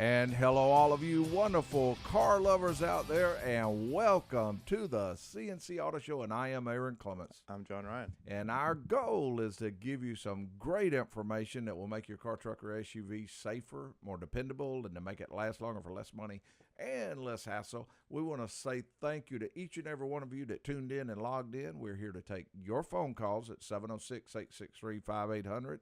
And hello, all of you wonderful car lovers out there, and welcome to the C&C Auto Show. And I am Aaron Clements. I'm John Ryan. And our goal is to give you some great information that will make your car, truck, or SUV safer, more dependable, and to make it last longer for less money and less hassle. We want to say thank you to each and every one of you that tuned in and logged in. We're here to take your phone calls at 706-863-5800.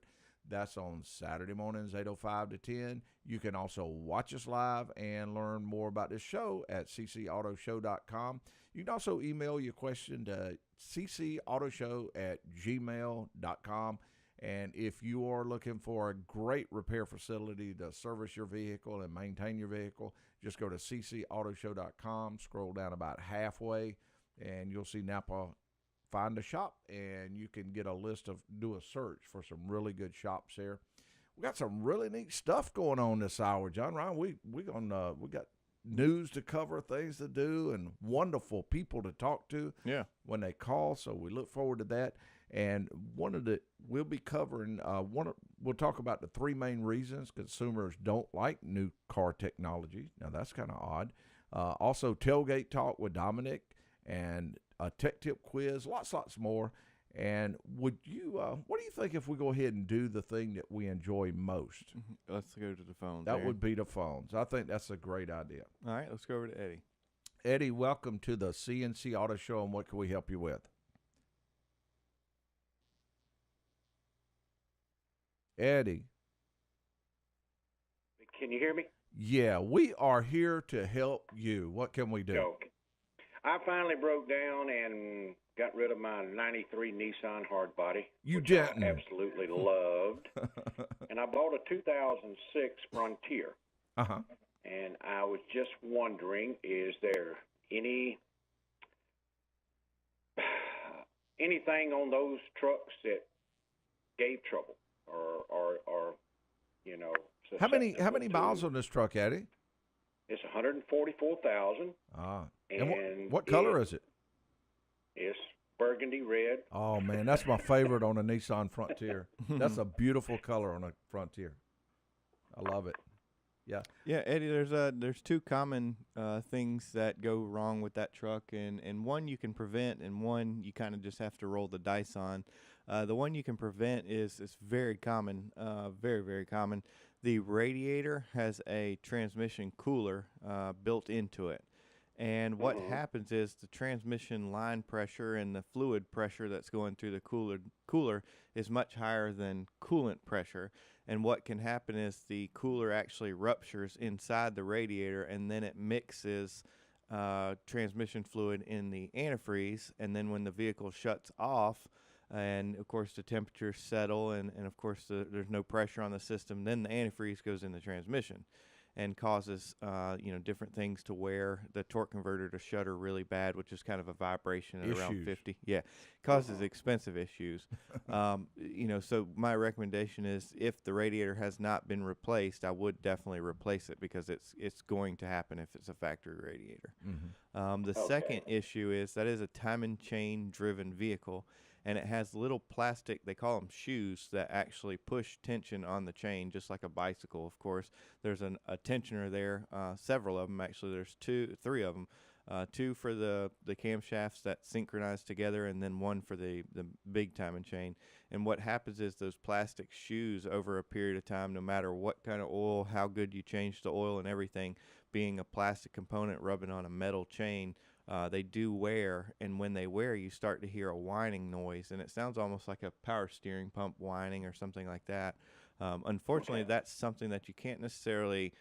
That's on Saturday mornings, 8:05 to 10. You can also watch us live and learn more about this show at ccautoshow.com. You can also email your question to ccautoshow@gmail.com. And if you are looking for a great repair facility to service your vehicle and maintain your vehicle, just go to ccautoshow.com, scroll down about halfway, and you'll see Napa. Find a shop, and you can get a list of, do a search for some really good shops there. We got some really neat stuff going on this hour, John Ryan. We got news to cover, things to do, and wonderful people to talk to. Yeah. When they call, so we look forward to that. And we'll be covering we'll talk about the three main reasons consumers don't like new car technology. Now that's kind of odd. Also, Tailgate Talk with Dominic, and a tech tip quiz, lots more. And what do you think if we go ahead and do the thing that we enjoy most? Let's go to the phones. That would be the phones. I think that's a great idea. All right, let's go over to Eddie. Eddie, welcome to the C&C Auto Show, and what can we help you with? Eddie. Can you hear me? Yeah, we are here to help you. What can we do? Okay. I finally broke down and got rid of my 93 Nissan hardbody. You which didn't? I absolutely loved. And I bought a 2006 Frontier. Uh-huh. And I was just wondering, is there anything on those trucks that gave trouble or you know. How many miles on this truck, Eddie? It's 144,000. Ah. And what color is it? It's burgundy red. Oh, man, that's my favorite on a Nissan Frontier. That's a beautiful color on a Frontier. I love it. Yeah. Yeah, Eddie, there's two common things that go wrong with that truck, and one you can prevent, and one you kind of just have to roll the dice on. The one you can prevent is very common, very, very common. The radiator has a transmission cooler built into it. And what happens is the transmission line pressure and the fluid pressure that's going through the cooler is much higher than coolant pressure. And what can happen is the cooler actually ruptures inside the radiator, and then it mixes transmission fluid in the antifreeze. And then when the vehicle shuts off, and of course the temperatures settle, and of course there's no pressure on the system, then the antifreeze goes in the transmission and causes different things to wear the torque converter to shudder really bad, which is kind of a vibration at around 50. Yeah, causes expensive issues. So my recommendation is, if the radiator has not been replaced, I would definitely replace it, because it's going to happen if it's a factory radiator. The second issue is that is a time and chain driven vehicle, and it has little plastic, they call them shoes, that actually push tension on the chain, just like a bicycle, of course. There's a tensioner there, several of them actually. There's three of them. Two for the camshafts that synchronize together, and then one for the big time and chain. And what happens is those plastic shoes, over a period of time, no matter what kind of oil, how good you change the oil and everything, being a plastic component rubbing on a metal chain, they do wear, and when they wear, you start to hear a whining noise, and it sounds almost like a power steering pump whining or something like that. Unfortunately, that's something that you can't necessarily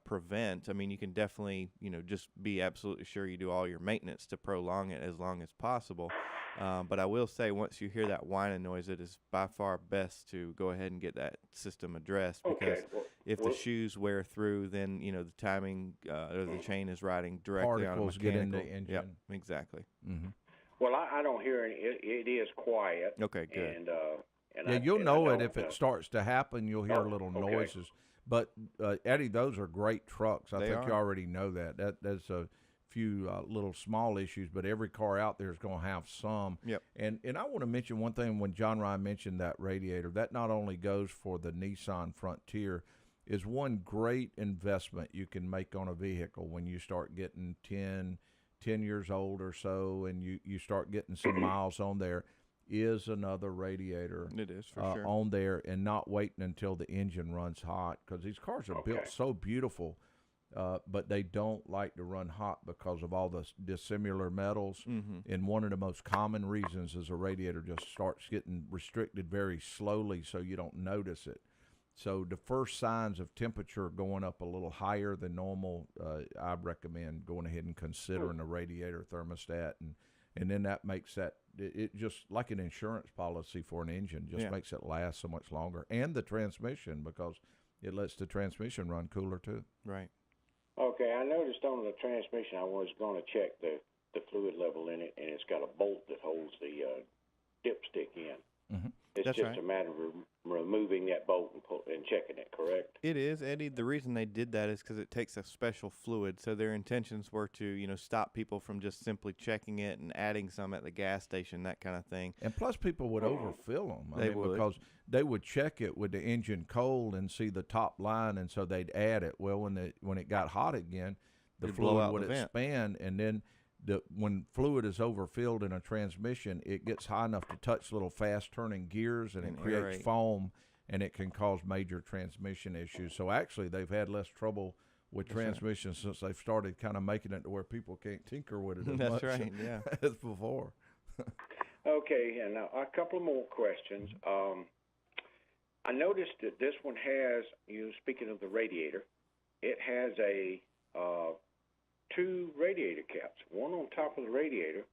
prevent. I mean, you can definitely, just be absolutely sure you do all your maintenance to prolong it as long as possible. But I will say, once you hear that whining noise, it is by far best to go ahead and get that system addressed, because if the shoes wear through, then the timing or the chain is riding directly on a mechanical. Get in the engine. Yep, exactly. Mm-hmm. Well, I don't hear any. It is quiet. Okay, good. And you'll know it if it starts to happen. You'll hear little noises. But Eddie, those are great trucks. I think you already know that. That's a few little small issues, but every car out there is going to have some. Yep. And I want to mention one thing. When John Ryan mentioned that radiator, that not only goes for the Nissan Frontier, is one great investment you can make on a vehicle when you start getting 10 years old or so, and you start getting some miles on there, is another radiator. It is, for sure. On there, and not waiting until the engine runs hot, because these cars are built so beautiful, but they don't like to run hot because of all the dissimilar metals. And one of the most common reasons is a radiator just starts getting restricted very slowly, so you don't notice it. So the first signs of temperature going up a little higher than normal, I recommend going ahead and considering a radiator thermostat, and then that makes it just like an insurance policy for an engine, just makes it last so much longer. And the transmission, because it lets the transmission run cooler too. Right. Okay, I noticed on the transmission, I was going to check the fluid level in it, and it's got a bolt that holds the dipstick in. It's That's just right. a matter of removing that bolt and checking it, correct? It is, Eddie. The reason they did that is because it takes a special fluid. So their intentions were to, stop people from just simply checking it and adding some at the gas station, that kind of thing. And plus, people would overfill them. They would. Because they would check it with the engine cold and see the top line, and so they'd add it. Well, when it got hot again, the It'd blow fluid out would the vent. expand, and then when fluid is overfilled in a transmission, it gets high enough to touch little fast-turning gears, and it creates aerate. foam, and it can cause major transmission issues. So actually, they've had less trouble with transmissions since they've started kind of making it to where people can't tinker with it as That's much right, yeah. as before. Okay, and now a couple more questions. I noticed that this one has, speaking of the radiator, it has a two radiator caps, one on top of the radiator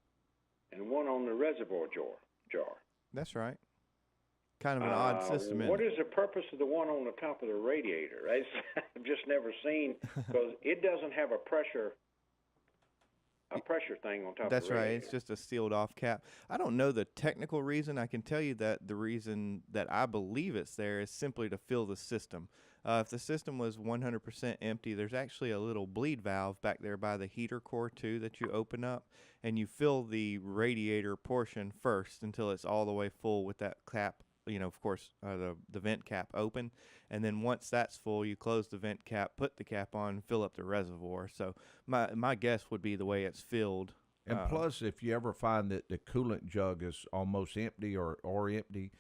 and one on the reservoir jar. That's right. Kind of an odd system, isn't What it? is the purpose of the one on the top of the radiator? I've just never seen, because it doesn't have a pressure thing on top That's of the right. radiator. It's just a sealed off cap. I don't know the technical reason. I can tell you that the reason that I believe it's there is simply to fill the system. If the system was 100% empty, there's actually a little bleed valve back there by the heater core too that you open up, and you fill the radiator portion first until it's all the way full with that cap, of course, the vent cap open. And then once that's full, you close the vent cap, put the cap on, fill up the reservoir. So my guess would be the way it's filled. And plus, if you ever find that the coolant jug is almost empty or empty,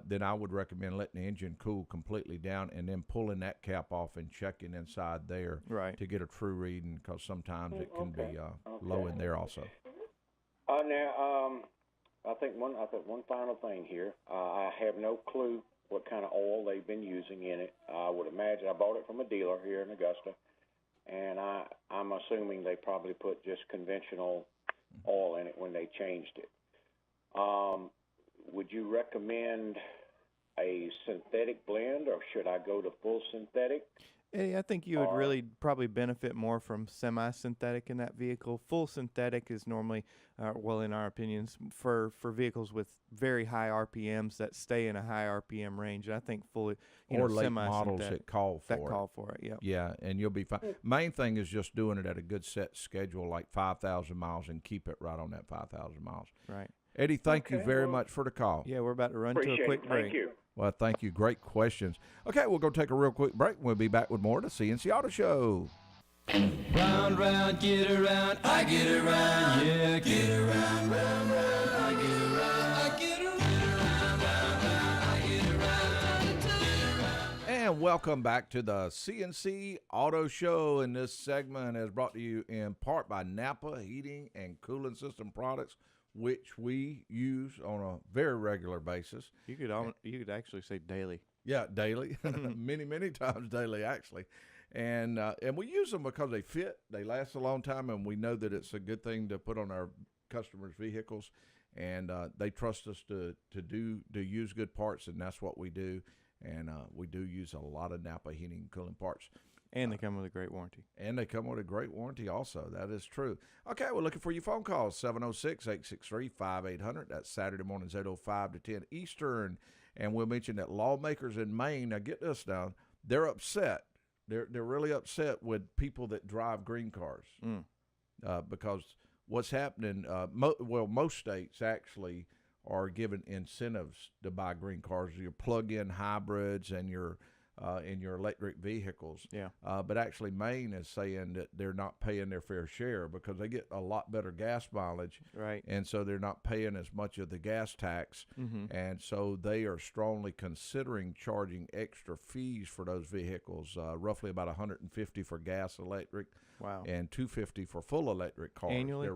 then I would recommend letting the engine cool completely down and then pulling that cap off and checking inside there to get a true reading, because sometimes it can be low in there also. Now, I think one final thing here. I have no clue what kind of oil they've been using in it. I would imagine I bought it from a dealer here in Augusta, and I'm assuming they probably put just conventional oil in it when they changed it. Would you recommend a synthetic blend, or should I go to full synthetic? Eddie, I think you would really probably benefit more from semi-synthetic in that vehicle. Full synthetic is normally, in our opinions, for vehicles with very high RPMs that stay in a high RPM range. And I think fully, or late models that call for it. Yeah. Yeah, and you'll be fine. Main thing is just doing it at a good set schedule, like 5,000 miles, and keep it right on that 5,000 miles. Right. Eddie, thank you very much for the call. Yeah, we're about to run to a quick break. Thank you. Well, thank you. Great questions. Okay, we'll go take a real quick break. We'll be back with more of the C&C Auto Show. Round, round, get around, I get around, yeah, get around, round, round, I get around, I get around, round, round, I get around. And welcome back to the C&C Auto Show. And this segment is brought to you in part by Napa Heating and Cooling System Products, which we use on a very regular basis. You could actually say daily. Yeah, daily, many times daily, actually. And we use them because they fit, they last a long time, and we know that it's a good thing to put on our customers' vehicles. And they trust us to use good parts, and that's what we do. And we do use a lot of Napa heating and cooling parts. And they come with a great warranty. And they come with a great warranty also. That is true. Okay, we're looking for your phone calls, 706-863-5800. That's Saturday mornings, 8:05 to 10 Eastern. And we'll mention that lawmakers in Maine, now get this down, they're upset. They're really upset with people that drive green cars. Because what's happening, most states actually are giving incentives to buy green cars, your plug-in hybrids and your in your electric vehicles. Yeah. But actually, Maine is saying that they're not paying their fair share because they get a lot better gas mileage. Right. And so they're not paying as much of the gas tax. And so they are strongly considering charging extra fees for those vehicles, roughly about $150 for gas electric. Wow. And $250 for full electric cars. Annually?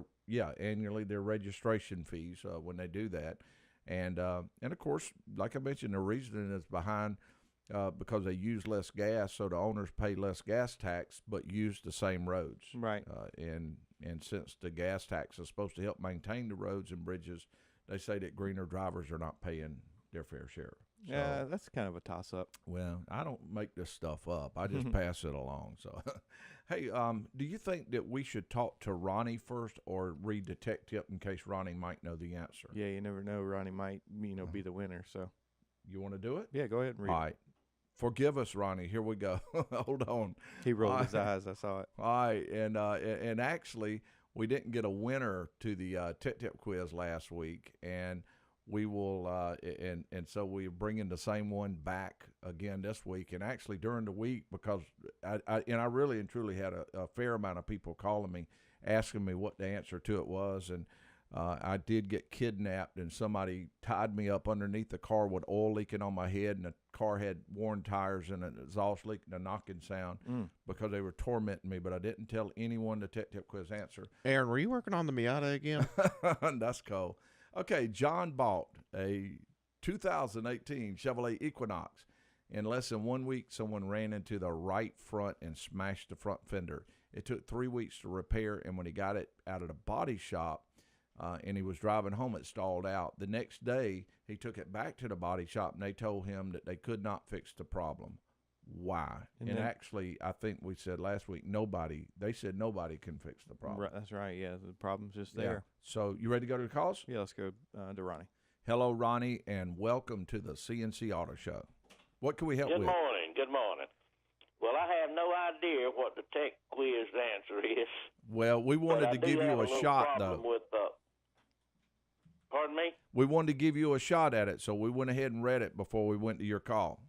Annually, their registration fees when they do that. And of course, like I mentioned, the reasoning is behind because they use less gas, so the owners pay less gas tax, but use the same roads. Right. And since the gas tax is supposed to help maintain the roads and bridges, they say that greener drivers are not paying their fair share. So, Yeah, that's kind of a toss-up. well, I don't make this stuff up. I just pass it along. So, hey, do you think that we should talk to Ronnie first or read the tech tip in case Ronnie might know the answer? Yeah, you never know. Ronnie might, be the winner. So, You want to do it? yeah, go ahead and read. All right. Forgive us, Ronnie. Here we go. Hold on. He rolled his eyes. I saw it. All right. And actually, we didn't get a winner to the tech tip quiz last week, and we will and so we're bringing the same one back again this week. And actually during the week, because I really and truly had a fair amount of people calling me asking me what the answer to it was, and I did get kidnapped, and somebody tied me up underneath the car with oil leaking on my head, and the car had worn tires and an exhaust leak and a knocking sound because they were tormenting me, but I didn't tell anyone the tech tip quiz answer. Aaron, were you working on the Miata again? That's cool. Okay, John bought a 2018 Chevrolet Equinox. In less than 1 week, someone ran into the right front and smashed the front fender. It took 3 weeks to repair, and when he got it out of the body shop and he was driving home, it stalled out. The next day, he took it back to the body shop, and they told him that they could not fix the problem. Why? And actually, I think we said last week, they said nobody can fix the problem. Right, that's right. Yeah, the problem's just Yeah. there. So you ready to go to the calls? Yeah, let's go to Ronnie. Hello, Ronnie, and welcome to the C&C Auto Show. What can we help Good with? morning. Good morning. Well, I have no idea what the tech quiz answer is. Well, we wanted but I to do give have you a little shot, problem though. With, pardon me? We wanted to give you a shot at it, so we went ahead and read it before we went to your call.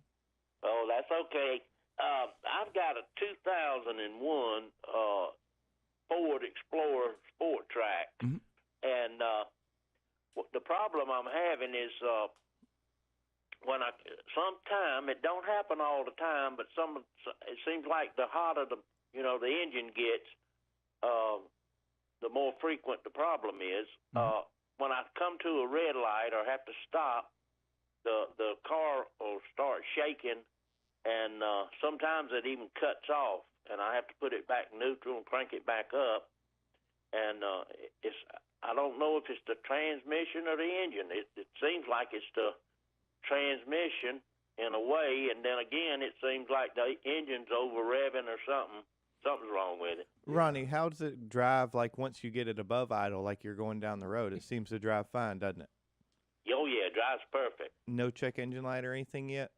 Oh, that's okay. I've got a 2001 Ford Explorer Sport Track, and the problem I'm having is sometime it don't happen all the time, but it seems like the hotter the engine gets, the more frequent the problem is. When I come to a red light or have to stop, the car will start shaking, and sometimes it even cuts off, and I have to put it back neutral and crank it back up. And I don't know if it's the transmission or the engine. It seems like it's the transmission in a way, and then again it seems like the engine's over revving or something. Something's wrong with it. Ronnie, how does it drive, like, once you get it above idle, like you're going down the road? It seems to drive fine, doesn't it? Oh, yeah, it drives perfect. No check engine light or anything yet?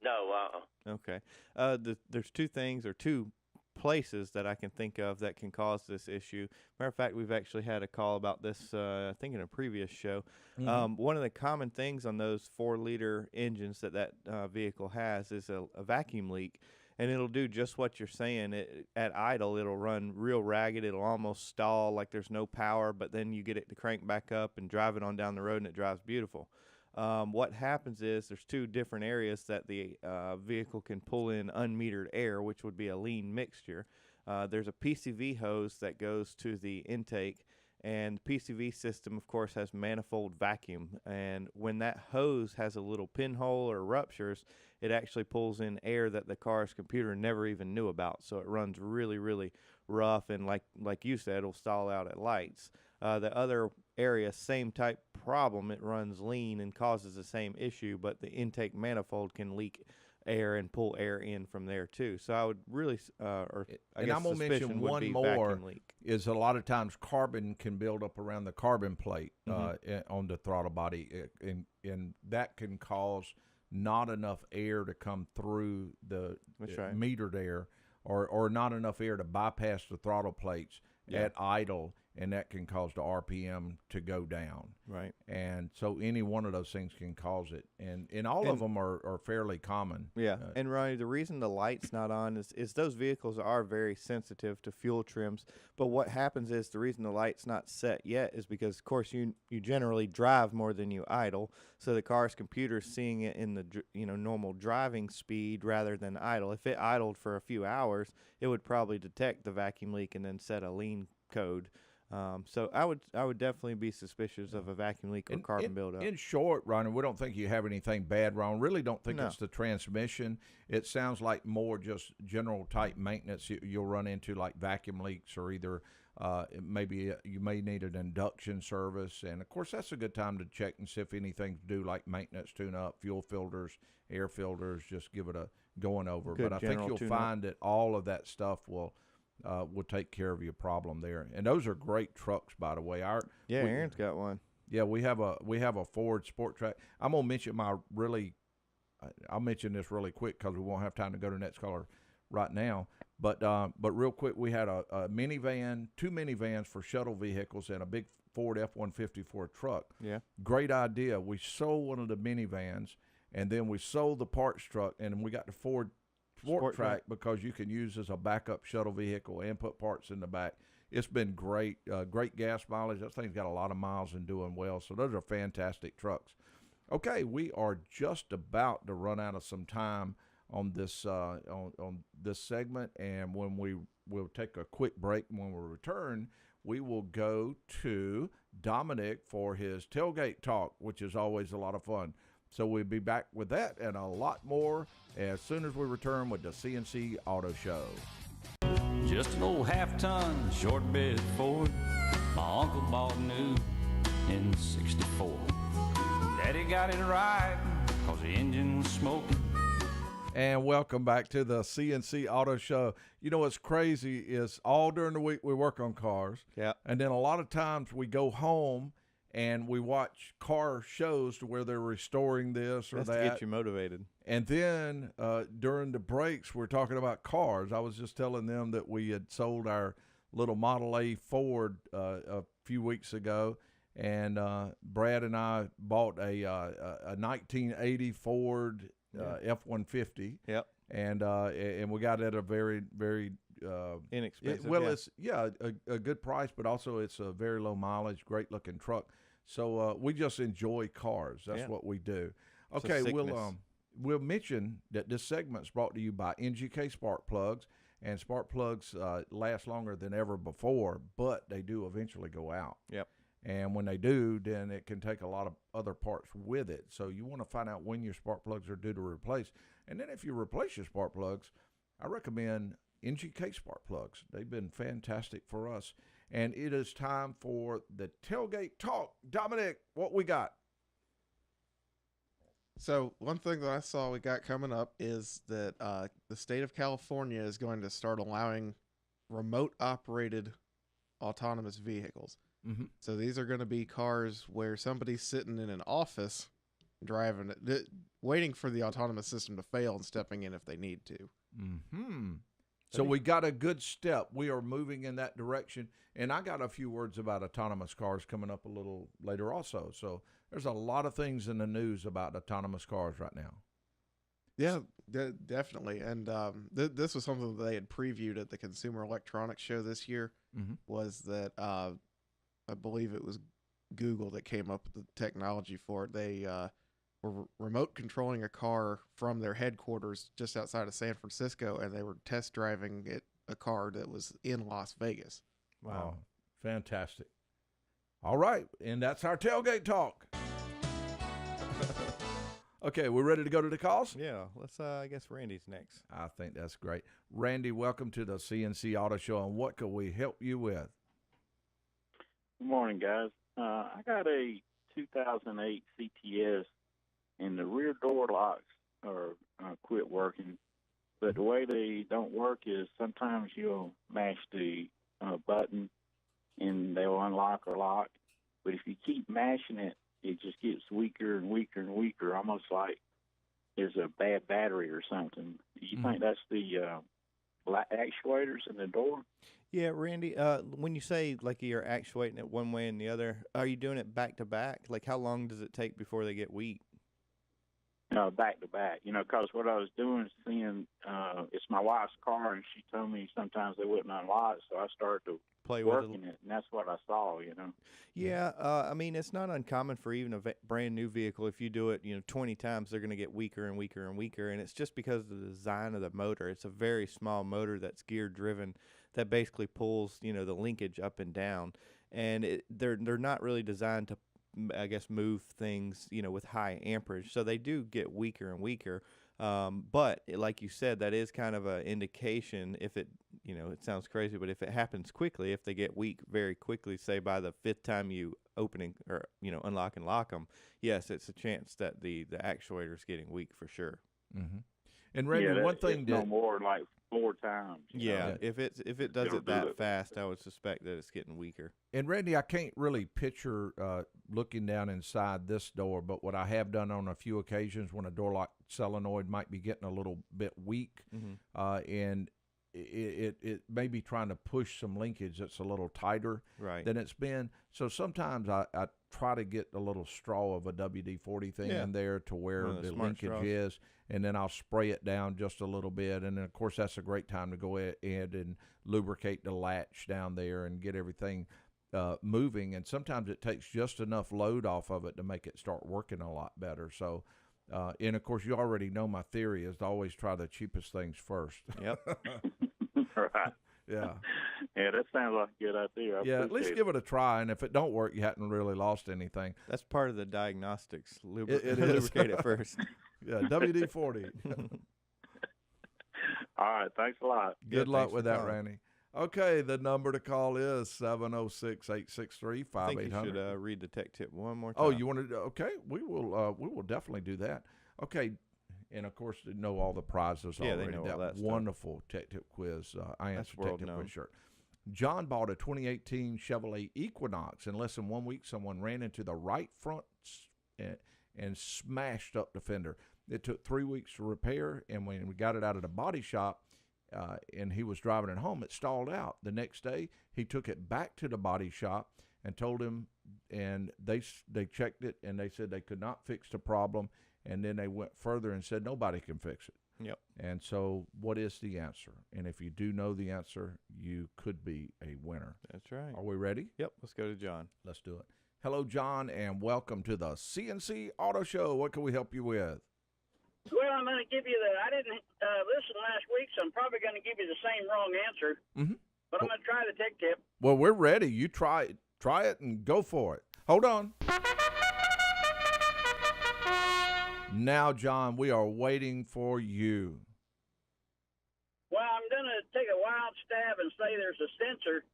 No, Okay. There's two places that I can think of that can cause this issue. Matter of fact, we've actually had a call about this, I think, in a previous show. One of the common things on those 4-liter engines that vehicle has is a vacuum leak. And it'll do just what you're saying. At idle, it'll run real ragged. It'll almost stall like there's no power, but then you get it to crank back up and drive it on down the road, and it drives beautiful. What happens is there's two different areas that the vehicle can pull in unmetered air, which would be a lean mixture. There's a PCV hose that goes to the intake, and the PCV system, of course, has manifold vacuum. And when that hose has a little pinhole or ruptures, it actually pulls in air that the car's computer never even knew about. So it runs really, really rough, and like you said, it'll stall out at lights. The other area, same type problem. It runs lean and causes the same issue, but the intake manifold can leak air and pull air in from there too. So I would really, I'm gonna mention one more. Is a lot of times carbon can build up around the carbon plate on the throttle body, and that can cause not enough air to come through the metered air, or not enough air to bypass the throttle plates at idle, and that can cause the RPM to go down. Right. And so any one of those things can cause it. And all of them are fairly common. Yeah. And Ronnie, the reason the light's not on is those vehicles are very sensitive to fuel trims. But what happens is the reason the light's not set yet is because, of course, you generally drive more than you idle. So the car's computer's seeing it in the normal driving speed rather than idle. If it idled for a few hours, it would probably detect the vacuum leak and then set a lean code. So I would definitely be suspicious of a vacuum leak or carbon buildup. In short, Ronnie, we don't think you have anything bad wrong. Really don't think it's the transmission. It sounds like more just general type maintenance you'll run into, like vacuum leaks, or either maybe you may need an induction service. And, of course, that's a good time to check and see if anything's due, like maintenance tune-up, fuel filters, air filters. Just give it a going over. Good but I think you'll tune-up. find that all of that stuff will take care of your problem there. And those are great trucks, by the way. Aaron's got one. Yeah, we have a Ford Sport Track. I'm gonna mention I'll mention this really quick because we won't have time to go to the next caller right now. But real quick, we had a minivan, 2 minivans for shuttle vehicles, and a big Ford F-150 for a truck. Yeah. Great idea. We sold one of the minivans, and then we sold the parts truck, and we got the Ford Sport Track because you can use as a backup shuttle vehicle and put parts in the back. It's been great, great gas mileage. That thing's got a lot of miles and doing well. So those are fantastic trucks. Okay, we are just about to run out of some time on this on this segment, and when we'll take a quick break. When we return, we will go to Dominic for his Tailgate Talk, which is always a lot of fun. So we'll be back with that and a lot more as soon as we return with the C&C Auto Show. Just an old half-ton short bed Ford my uncle bought new in '64. Daddy got it right cause the engine was smoking. And welcome back to the C&C Auto Show. You know what's crazy is all during the week we work on cars. Yeah. And then a lot of times we go home and we watch car shows to where they're restoring this or That's that. to get you motivated. And then during the breaks, we're talking about cars. I was just telling them that we had sold our little Model A Ford a few weeks ago, and Brad and I bought a 1980 Ford F-150. Yep. And we got it at a very, very Inexpensive. it's a good price, but also it's a very low mileage, great looking truck. So we just enjoy cars. That's what we do. Okay, we'll mention that this segment is brought to you by NGK Spark Plugs, and spark plugs last longer than ever before, but they do eventually go out. Yep. And when they do, then it can take a lot of other parts with it. So you want to find out when your spark plugs are due to replace. And then if you replace your spark plugs, I recommend NGK Spark Plugs. They've been fantastic for us. And it is time for the Tailgate Talk. Dominic, what we got? So one thing that I saw we got coming up is that the state of California is going to start allowing remote operated autonomous vehicles. Mm-hmm. So these are going to be cars where somebody's sitting in an office driving it, waiting for the autonomous system to fail and stepping in if they need to. Mm-hmm. So we got a good step. We are moving in that direction. And I got a few words about autonomous cars coming up a little later also. So there's a lot of things in the news about autonomous cars right now. Yeah, definitely. And this was something that they had previewed at the Consumer Electronics Show this year, was that I believe it was Google that came up with the technology for it. They were remote controlling a car from their headquarters just outside of San Francisco, and they were test driving a car that was in Las Vegas. Wow. Fantastic. All right, and that's our Tailgate Talk. Okay, we're ready to go to the calls? Yeah, let's, I guess Randy's next. I think that's great. Randy, welcome to the C&C Auto Show, and what can we help you with? Good morning, guys. I got a 2008 CTS, and the rear door locks are quit working. But the way they don't work is sometimes you'll mash the button, and they'll unlock or lock. But if you keep mashing it, it just gets weaker and weaker and weaker, almost like there's a bad battery or something. Do you think that's the actuators in the door. Yeah, Randy, when you say like you're actuating it one way and the other, are you doing it back to back? Like how long does it take before they get weak? Back to back, because what I was doing is seeing, it's my wife's car, and she told me sometimes they wouldn't unlock, so I started to Play working with it, and that's what I saw, Yeah, I mean, it's not uncommon for even a brand new vehicle. If you do it, 20 times, they're going to get weaker and weaker and weaker, and it's just because of the design of the motor. It's a very small motor that's gear driven that basically pulls, the linkage up and down, and they're not really designed to, I guess, move things, with high amperage. So they do get weaker and weaker. But like you said, that is kind of an indication if it, it sounds crazy, but if it happens quickly, if they get weak very quickly, say by the 5th time you opening or, unlock and lock them, yes, it's a chance that the actuator is getting weak for sure. Mm-hmm. And Randy, one thing no more like 4 times. Yeah, if it does it that fast, I would suspect that it's getting weaker. And Randy, I can't really picture looking down inside this door, but what I have done on a few occasions when a door lock solenoid might be getting a little bit weak, and it may be trying to push some linkage that's a little tighter than it's been. So sometimes I try to get a little straw of a WD-40 thing in there to where the linkage is, and then I'll spray it down just a little bit. And then, of course, that's a great time to go ahead and lubricate the latch down there and get everything moving. And sometimes it takes just enough load off of it to make it start working a lot better. So, and, of course, you already know my theory is to always try the cheapest things first. Yep. Right. Yeah. Yeah, that sounds like a good idea. At least give it a try, and if it don't work, you haven't really lost anything. That's part of the diagnostics. It is. Lubricate it first. Yeah, WD-40. All right, thanks a lot. Good luck with that, Randy. Okay, the number to call is 706-863-5800. I think you should read the tech tip one more time. Oh, you want to? Okay, we will definitely do that. Okay, and of course they know all the prizes already. They know all that stuff. Wonderful tech tip quiz. I answered tech tip quiz shirt. John bought a 2018 Chevrolet Equinox. In less than 1 week, someone ran into the right front and smashed up the fender. It took 3 weeks to repair, and when we got it out of the body shop, and he was driving it home, it stalled out. The next day, he took it back to the body shop and told him, and they checked it, and they said they could not fix the problem, and then they went further and said nobody can fix it. Yep. And so what is the answer? And if you do know the answer, you could be a winner. That's right. Are we ready? Yep. Let's go to John. Let's do it. Hello, John, and welcome to the C&C Auto Show. What can we help you with? Well, I'm going to give you I didn't listen last week, so I'm probably going to give you the same wrong answer. Mm-hmm. But I'm going to try the tech tip. Well, we're ready. You try it and go for it. Hold on. Now, John, we are waiting for you. Well, I'm going to take a wild stab and say there's a sensor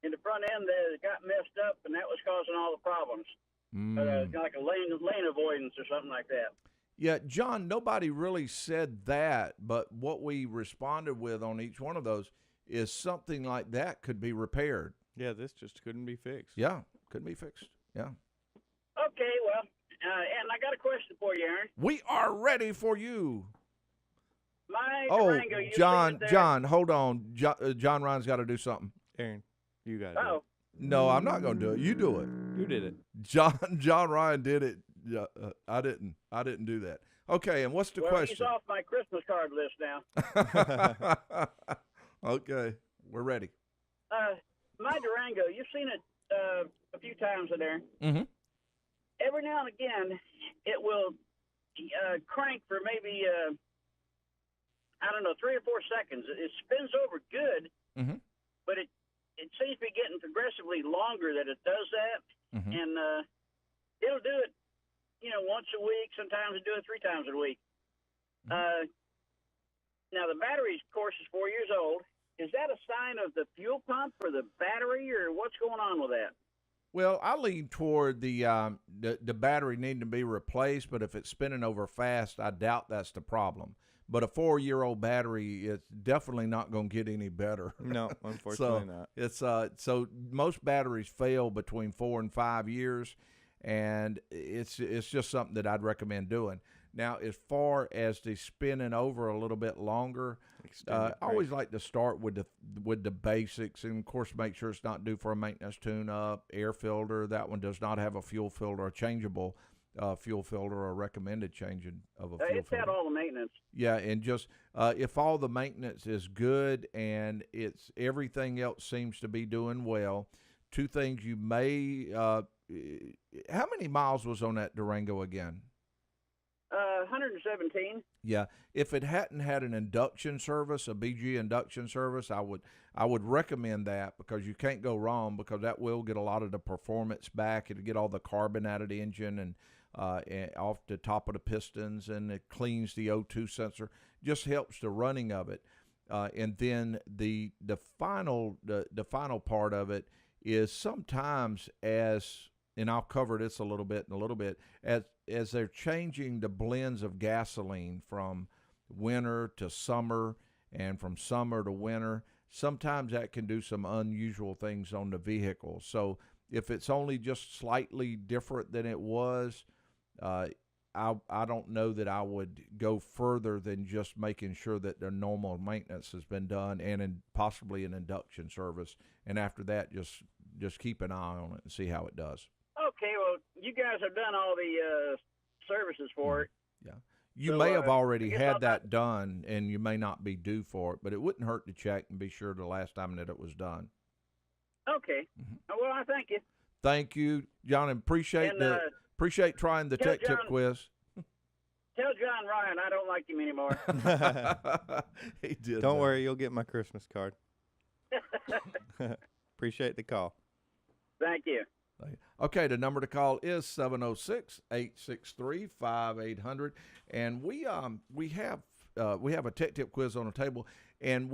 in the front end that got messed up, and that was causing all the problems. Like a lane avoidance or something like that. Yeah, John, nobody really said that, but what we responded with on each one of those is something like that could be repaired. Yeah, this just couldn't be fixed. Yeah, couldn't be fixed. Yeah. Okay, well, and I got a question for you, Aaron. We are ready for you. My Durango, Durango, John, hold on. John Ryan's got to do something. Aaron, you got it. Oh. No, I'm not going to do it. You do it. You did it. John Ryan did it. I didn't do that. Okay, and what's the question? He's off my Christmas card list now. Okay, we're ready. My Durango, you've seen it a few times in there. Mm-hmm. Every now and again, it will crank for maybe, 3 or 4 seconds. It spins over good, but it seems to be getting progressively longer that it does that. Mm-hmm. And it'll do it, once a week. Sometimes it do it 3 times a week. Now, the battery, of course, is 4 years old. Is that a sign of the fuel pump or the battery, or what's going on with that? Well, I lean toward the battery needing to be replaced, but if it's spinning over fast, I doubt that's the problem. But a 4-year-old battery is definitely not going to get any better. No, unfortunately not. It's so most batteries fail between 4 and 5 years, and it's just something that I'd recommend doing. Now, as far as the spinning over a little bit longer, I always like to start with the basics, and of course make sure it's not due for a maintenance tune-up. Air filter, that one does not have a fuel filter, a changeable fuel filter, or recommended changing of a fuel filter. It's had all the maintenance. Yeah, and just if all the maintenance is good and it's everything else seems to be doing well, two things you may. How many miles was on that Durango again? 117. Yeah, if it hadn't had an induction service, a BG induction service, I would recommend that, because you can't go wrong, because that will get a lot of the performance back. It'll get all the carbon out of the engine and off the top of the pistons, and it cleans the O2 sensor. Just helps the running of it. And then the final part of it is sometimes and I'll cover this a little bit in a little bit, as they're changing the blends of gasoline from winter to summer and from summer to winter, sometimes that can do some unusual things on the vehicle. So if it's only just slightly different than it was, I don't know that I would go further than just making sure that their normal maintenance has been done, and possibly an induction service. And after that, just keep an eye on it and see how it does. Okay, well, you guys have done all the services for it. Yeah. You may have already had that done, and you may not be due for it, but it wouldn't hurt to check and be sure the last time that it was done. Okay. Well, I thank you. Thank you, John, and appreciate trying the tech tip quiz. Tell John Ryan I don't like him anymore. He did. Don't worry, you'll get my Christmas card. Appreciate the call. Thank you. Okay, the number to call is 706-863-5800, and we have a tech tip quiz on the table, and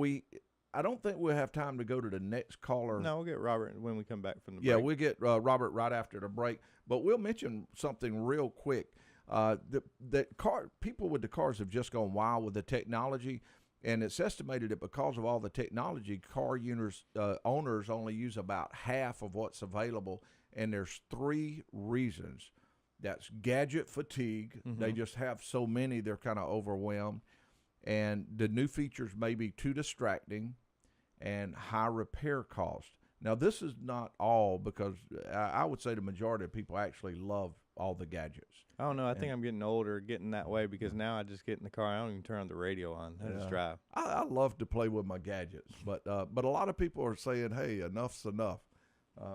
I don't think we'll have time to go to the next caller. No, we'll get Robert when we come back from the break. Yeah, we'll get Robert right after the break, but we'll mention something real quick. People with the cars have just gone wild with the technology. And it's estimated that because of all the technology, car owners only use about half of what's available. And there's 3 reasons. That's gadget fatigue. Mm-hmm. They just have so many, they're kind of overwhelmed. And the new features may be too distracting, and high repair cost. Now, this is not all, because I would say the majority of people actually love all the gadgets. I don't know. I think I'm getting older, getting that way, because now I just get in the car. I don't even turn on the radio on. I just drive. I love to play with my gadgets, but a lot of people are saying, hey, enough's enough.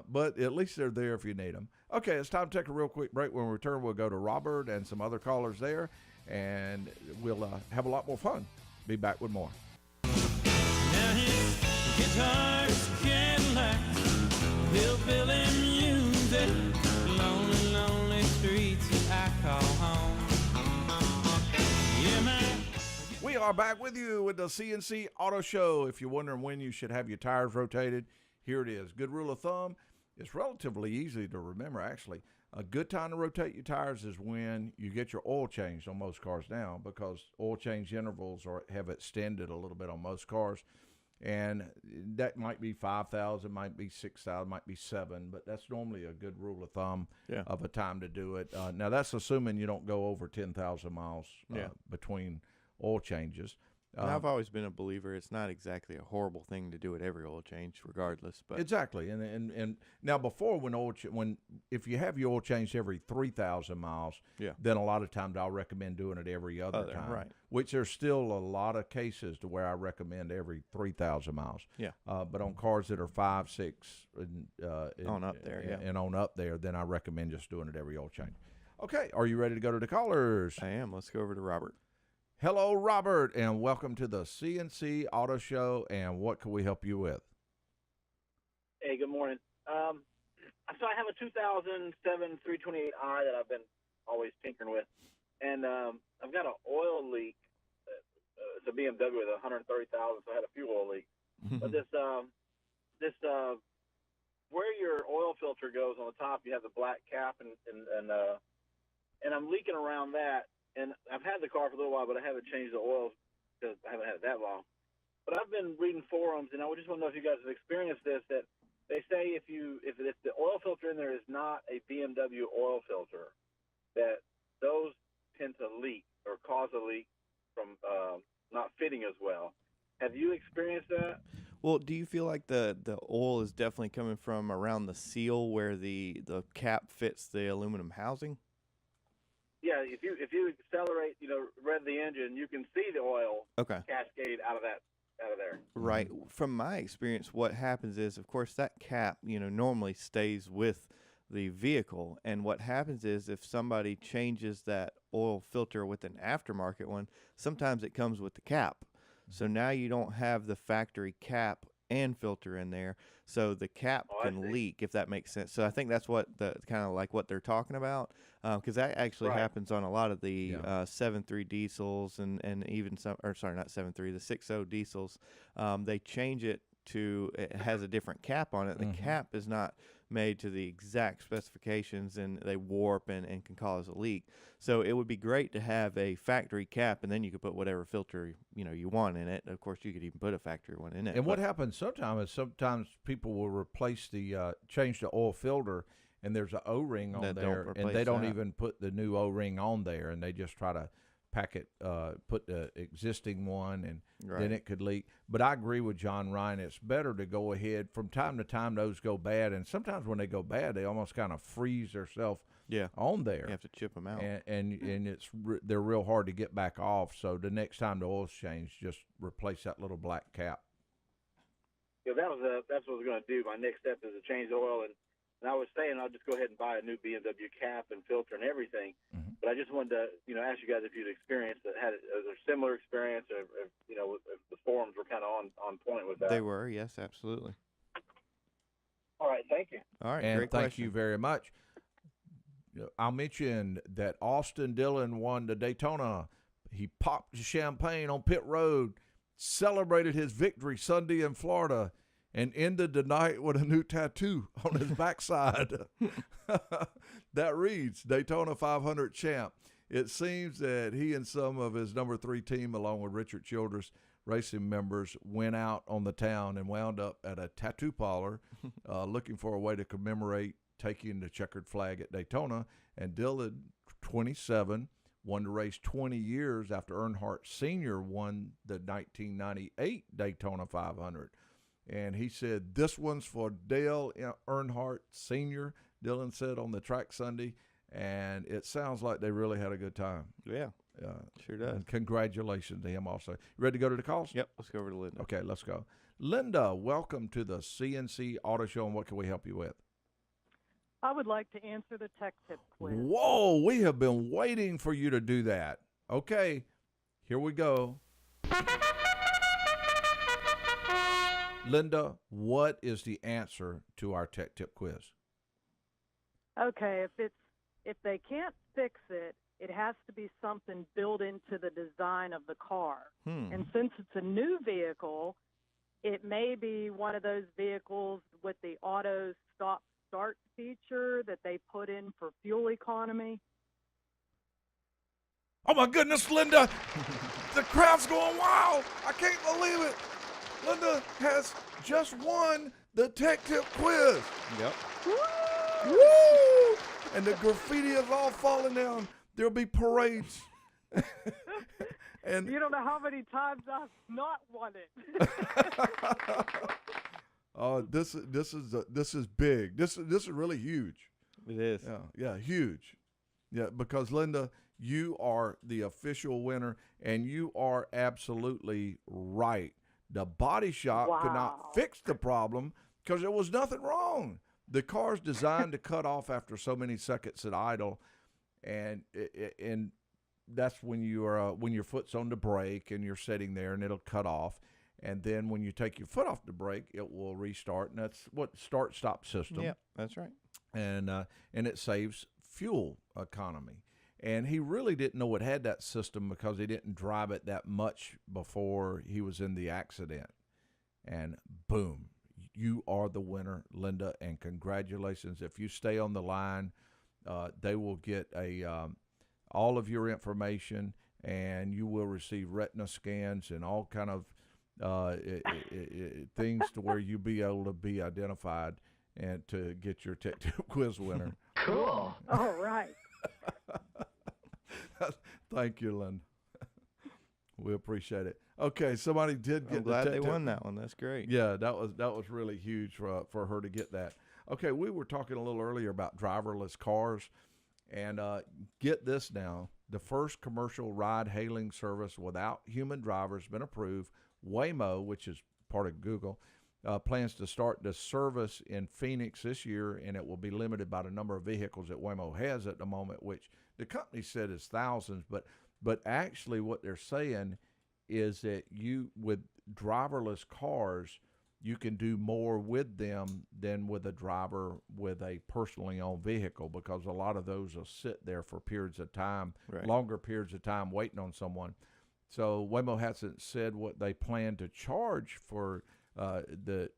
But at least they're there if you need them. Okay, it's time to take a real quick break. When we return, we'll go to Robert and some other callers there, and we'll have a lot more fun. Be back with more. Now his guitar's Cadillac, hillbilly music, lonely, lonely streets that I call home. Yeah, man. We are back with you with the C&C Auto Show. If you're wondering when you should have your tires rotated, here it is. Good rule of thumb. It's relatively easy to remember, actually. A good time to rotate your tires is when you get your oil changed on most cars now, because oil change intervals have extended a little bit on most cars. And that might be 5,000, might be 6,000, might be 7, but that's normally a good rule of thumb of a time to do it. Now, that's assuming you don't go over 10,000 miles between oil changes. And I've always been a believer it's not exactly a horrible thing to do at every oil change, regardless. But exactly, and now before, if you have your oil changed every 3,000 miles, then a lot of times I'll recommend doing it every other time. Right. Which there's still a lot of cases to where I recommend every 3,000 miles. Yeah. But on cars that are 5, 6, and on up there, and on up there, then I recommend just doing it every oil change. Okay, are you ready to go to the callers? I am. Let's go over to Robert. Hello, Robert, and welcome to the C&C Auto Show, and what can we help you with? Hey, good morning. So I have a 2007 328i that I've been always tinkering with, and I've got an oil leak. It's a BMW with 130,000, so I had a few oil leaks. But this where your oil filter goes on the top, you have the black cap, and I'm leaking around that. And I've had the car for a little while, but I haven't changed the oil because I haven't had it that long. But I've been reading forums, and I just want to know if you guys have experienced this, that they say if the oil filter in there is not a BMW oil filter, that those tend to leak. or cause a leak from not fitting as well. Have you experienced that? Well, do you feel like the oil is definitely coming from around the seal where the cap fits the aluminum housing? Yeah, if you accelerate, rev the engine, you can see the oil cascade out of there. Right. From my experience, what happens is, of course, that cap, normally stays with the vehicle. And what happens is if somebody changes that oil filter with an aftermarket one, sometimes it comes with the cap. So now you don't have the factory cap and filter in there. So the cap can leak, if that makes sense. So I think that's what kind of like what they're talking about. Because that actually happens on a lot of the 7.3 diesels and even some, or sorry, not 7.3, the 6.0 diesels. They change it to, it has a different cap on it. The cap is not made to the exact specifications, and they warp and can cause a leak. So it would be great to have a factory cap, and then you could put whatever filter you want in it. Of course, you could even put a factory one in it. And what happens sometimes people will replace change the oil filter, and there's an O-ring on there, and they don't even put the new O-ring on there, and they just try to pack it, put the existing one, and then it could leak. But I agree with John Ryan. It's better to go ahead. From time to time, those go bad, and sometimes when they go bad, they almost kind of freeze themselves on there. You have to chip them out, and they're real hard to get back off. So the next time the oil's changed, just replace that little black cap. Yeah, that's what I was going to do. My next step is to change the oil, and I was saying I'll just go ahead and buy a new BMW cap and filter and everything. But I just wanted to, ask you guys if you'd experienced that, had a similar experience, or if the forums were kind of on point with that. They were, yes, absolutely. All right, thank you. All right, and great thank question. you very much. I'll mention that Austin Dillon won the Daytona. He popped champagne on pit road, celebrated his victory Sunday in Florida, and ended the night with a new tattoo on his backside. That reads, Daytona 500 champ. It seems that he and some of his number 3 team, along with Richard Childress racing members, went out on the town and wound up at a tattoo parlor looking for a way to commemorate taking the checkered flag at Daytona. And Dillon, 27, won the race 20 years after Earnhardt Sr. won the 1998 Daytona 500. And he said, this one's for Dale Earnhardt Sr., Dillon said on the track Sunday. And it sounds like they really had a good time. Yeah, sure does. And congratulations to him also. You ready to go to the calls? Yep, let's go over to Linda. Okay, let's go. Linda, welcome to the C&C Auto Show, and what can we help you with? I would like to answer the tech tip quiz. Whoa, we have been waiting for you to do that. Okay, here we go. Linda, what is the answer to our tech tip quiz? Okay, if they can't fix it, it has to be something built into the design of the car. And since it's a new vehicle, it may be one of those vehicles with the auto stop-start feature that they put in for fuel economy. Oh, my goodness, Linda. The crowd's going wild. I can't believe it. Linda has just won the tech tip quiz. Yep. Woo! And the graffiti is all falling down. There'll be parades. And you don't know how many times I've not won it. This is big. This is really huge. It is. Yeah, huge. Yeah, because Linda, you are the official winner, and you are absolutely right. The body shop could not fix the problem because there was nothing wrong. The car's designed to cut off after so many seconds at idle, and that's when your foot's on the brake and you're sitting there and it'll cut off. And then when you take your foot off the brake, it will restart, and that's what start-stop system. Yeah, that's right. And it saves fuel economy. And he really didn't know it had that system because he didn't drive it that much before he was in the accident. And boom, you are the winner, Linda, and congratulations. If you stay on the line, they will get all of your information, and you will receive retina scans and all kind of things to where you'll be able to be identified and to get your tech tip quiz winner. Cool. All right. Thank you, Lynn. We appreciate it. Okay, somebody did get. I'm glad they won that one. That's great. Yeah, that was really huge for her to get that. Okay, we were talking a little earlier about driverless cars, and get this now: the first commercial ride-hailing service without human drivers has been approved. Waymo, which is part of Google, plans to start the service in Phoenix this year, and it will be limited by the number of vehicles that Waymo has at the moment, which the company said is thousands, but actually what they're saying is that with driverless cars, you can do more with them than with a driver with a personally owned vehicle, because a lot of those will sit there for periods of time, longer periods of time, waiting on someone. So Waymo hasn't said what they plan to charge for the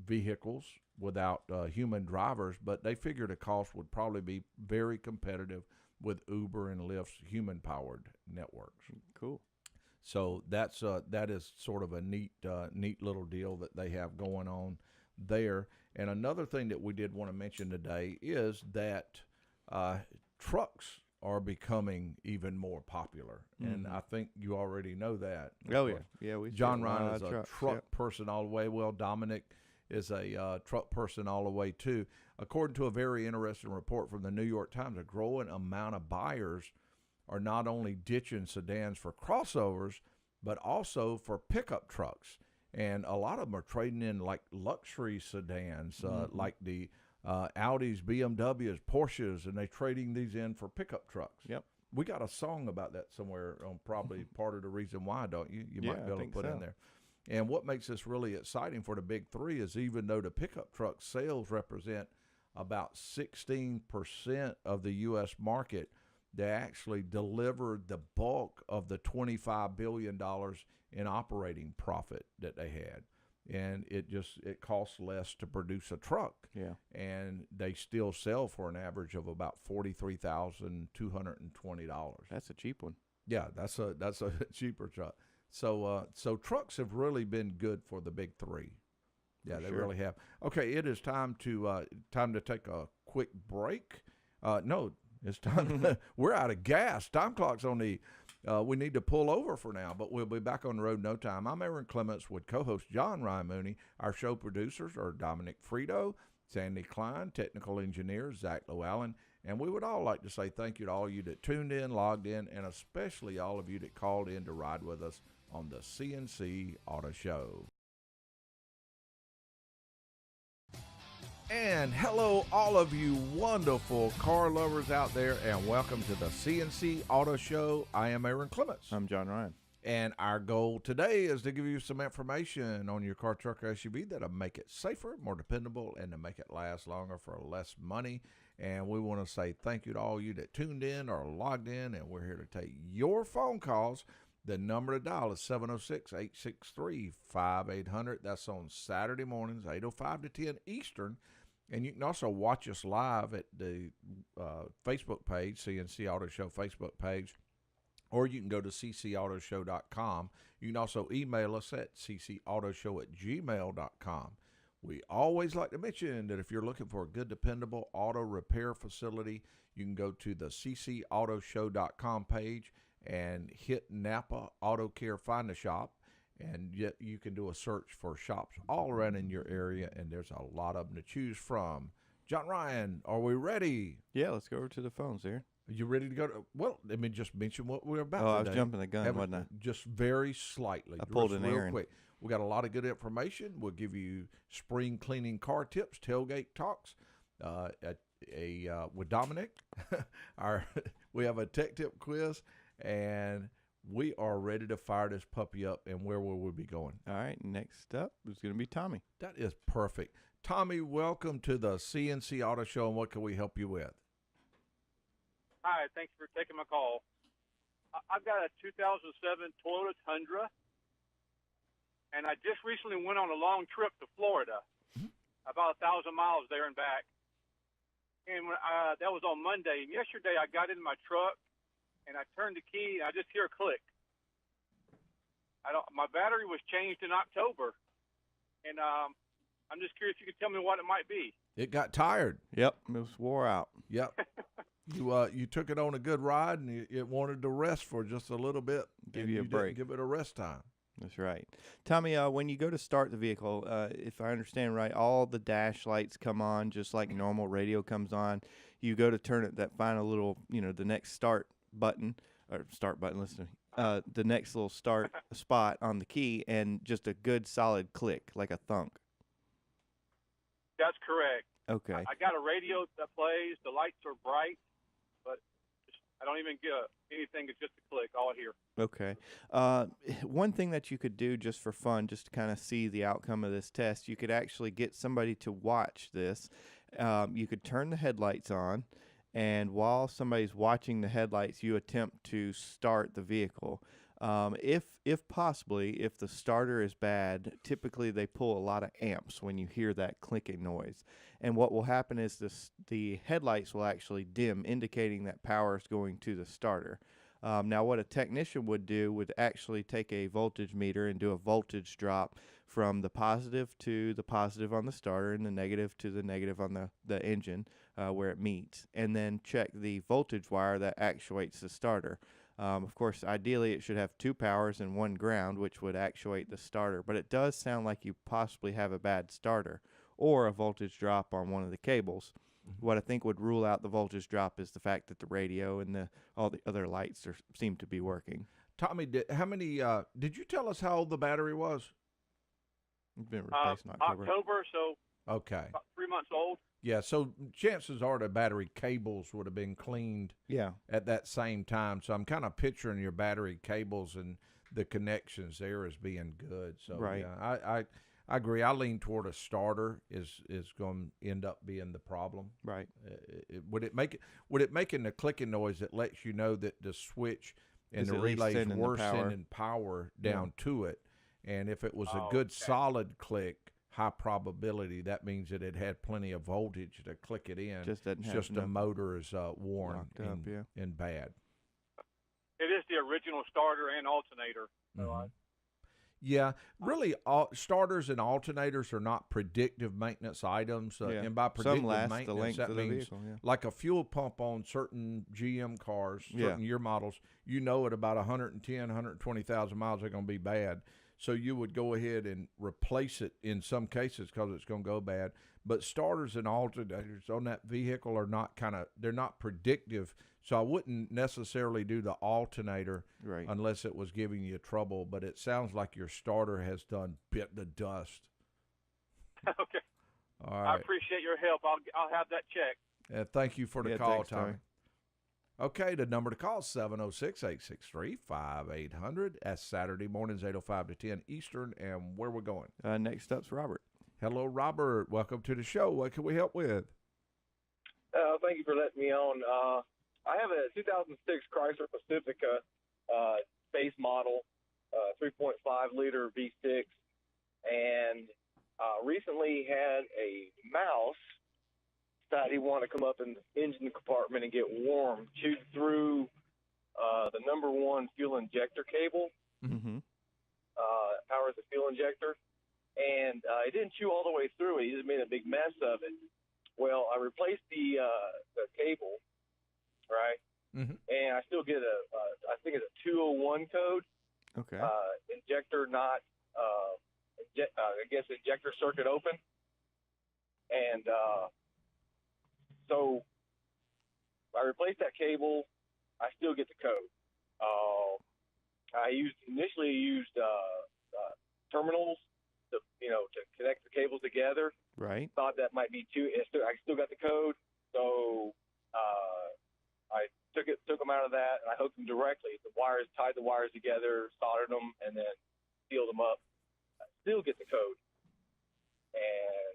vehicles without human drivers, but they figure the cost would probably be very competitive with Uber and Lyft's human-powered networks. Cool. So that is sort of a neat little deal that they have going on there. And another thing that we did want to mention today is that trucks are becoming even more popular, and I think you already know that. Oh yeah, John Ryan is a truck person all the way. Well, Dominic is a truck person all the way too. According to a very interesting report from the New York Times, a growing amount of buyers are not only ditching sedans for crossovers, but also for pickup trucks. And a lot of them are trading in like luxury sedans, like the Audis, BMWs, Porsches, and they're trading these in for pickup trucks. Yep. We got a song about that somewhere on probably part of the reason why, don't you? You might be able to put in there. And what makes this really exciting for the big three is even though the pickup truck sales represent about 16% of the U.S. market, they actually delivered the bulk of the $25 billion in operating profit that they had. And it costs less to produce a truck. Yeah. And they still sell for an average of about $43,220. That's a cheap one. Yeah, that's a cheaper truck. So trucks have really been good for the big three. Yeah, they really have. Okay, it is time to take a quick break. No, it's time. We're out of gas. Time clock's on the. We need to pull over for now, but we'll be back on the road in no time. I'm Aaron Clements with co-host John Ryan Mooney. Our show producers are Dominic Frito, Sandy Klein, technical engineer Zach Llewellyn, and we would all like to say thank you to all of you that tuned in, logged in, and especially all of you that called in to ride with us on the C&C Auto Show. And hello, all of you wonderful car lovers out there, and welcome to the C&C Auto Show. I am Aaron Clements. I'm John Ryan. And our goal today is to give you some information on your car, truck, or SUV that'll make it safer, more dependable, and to make it last longer for less money. And we want to say thank you to all you that tuned in or logged in, and we're here to take your phone calls. The number to dial is 706-863-5800. That's on Saturday mornings, 8:05 to 10 Eastern. And you can also watch us live at the Facebook page, C&C Auto Show Facebook page, or you can go to ccautoshow.com. You can also email us at ccautoshow@gmail.com. We always like to mention that if you're looking for a good, dependable auto repair facility, you can go to the ccautoshow.com page and hit Napa Auto Care Find a Shop. And yet you can do a search for shops all around in your area, and there's a lot of them to choose from. John Ryan, are we ready? Yeah, let's go over to the phones there. Are you ready to go to? Well, let me just mention what we're about. I was jumping the gun, wasn't I? Just very slightly. I pulled an real Aaron. quick. We got a lot of good information. We'll give you spring cleaning car tips, tailgate talks, with Dominic. We have a tech tip quiz, and we are ready to fire this puppy up. And where will we be going? All right, next up is going to be Tommy. That is perfect. Tommy, welcome to the C&C Auto Show, and what can we help you with? Hi, thanks for taking my call. I've got a 2007 Toyota Tundra, and I just recently went on a long trip to Florida, about 1,000 miles there and back. And that was on Monday. And yesterday I got in my truck, and I turned the key, and I just hear a click. My battery was changed in October, and I'm just curious if you could tell me what it might be. It got tired. Yep, it was wore out. Yep. You took it on a good ride, and it wanted to rest for just a little bit. Give you a break. Give it a rest time. That's right. Tommy, when you go to start the vehicle, if I understand right, all the dash lights come on just like normal radio comes on. You go to turn it, that final little, the next start button, listen to me, the next little start spot on the key, and just a good solid click, like a thunk. That's correct. Okay. I got a radio that plays. The lights are bright, but I don't even get anything. It's just a click. All I hear. Okay. One thing that you could do just for fun, just to kind of see the outcome of this test, you could actually get somebody to watch this. You could turn the headlights on, and while somebody's watching the headlights, you attempt to start the vehicle. If possibly, if the starter is bad, typically they pull a lot of amps when you hear that clicking noise. And what will happen is the headlights will actually dim, indicating that power is going to the starter. Now, what a technician would do would actually take a voltage meter and do a voltage drop from the positive to the positive on the starter and the negative to the negative on the engine where it meets, and then check the voltage wire that actuates the starter. Of course, ideally, it should have 2 powers and 1 ground, which would actuate the starter. But it does sound like you possibly have a bad starter or a voltage drop on one of the cables. Mm-hmm. What I think would rule out the voltage drop is the fact that the radio and all the other lights seem to be working. Tommy, did you tell us how old the battery was? It's been replaced in October, so okay, about 3 months old. Yeah, so chances are the battery cables would have been cleaned at that same time. So I'm kind of picturing your battery cables and the connections there as being good. So right. Yeah, I agree. I lean toward a starter is going to end up being the problem. Right. Would it make the clicking noise that lets you know that the switch and the relay is worse sending power down to it? And if it was a good solid click, high probability, that means that it had plenty of voltage to click it in. Just the motor is worn and bad. It is the original starter and alternator. Mm-hmm. Yeah, really, starters and alternators are not predictive maintenance items. And by predictive maintenance, that means vehicle, like a fuel pump on certain GM cars, certain year models, at about 110, 120,000 miles, they're going to be bad. So you would go ahead and replace it in some cases because it's going to go bad. But starters and alternators on that vehicle are they're not predictive. So I wouldn't necessarily do the alternator unless it was giving you trouble. But it sounds like your starter has bit the dust. Okay. All right. I appreciate your help. I'll have that checked. Thank you for the call, thanks, Tommy. Okay, the number to call is 706-863-5800. That's Saturday mornings, 8:05 to 10 Eastern. And where we're going? Next up's Robert. Hello, Robert. Welcome to the show. What can we help with? Thank you for letting me on. I have a 2006 Chrysler Pacifica base model, 3.5-liter V6, and recently had a mouse that he wanted to come up in the engine compartment and get warm, chewed through the number 1 fuel injector cable, powers the fuel injector, and it didn't chew all the way through it. He just made a big mess of it. Well, I replaced the cable, right? Mm-hmm. And I still get I think it's a 201 code. Okay. Injector not, I guess injector circuit open. And so I replaced that cable. I still get the code. I initially used terminals to connect the cables together. Right. Thought that might be too. I still got the code, so I took them out of that and I hooked them directly. Tied the wires together, soldered them, and then sealed them up. I still get the code, and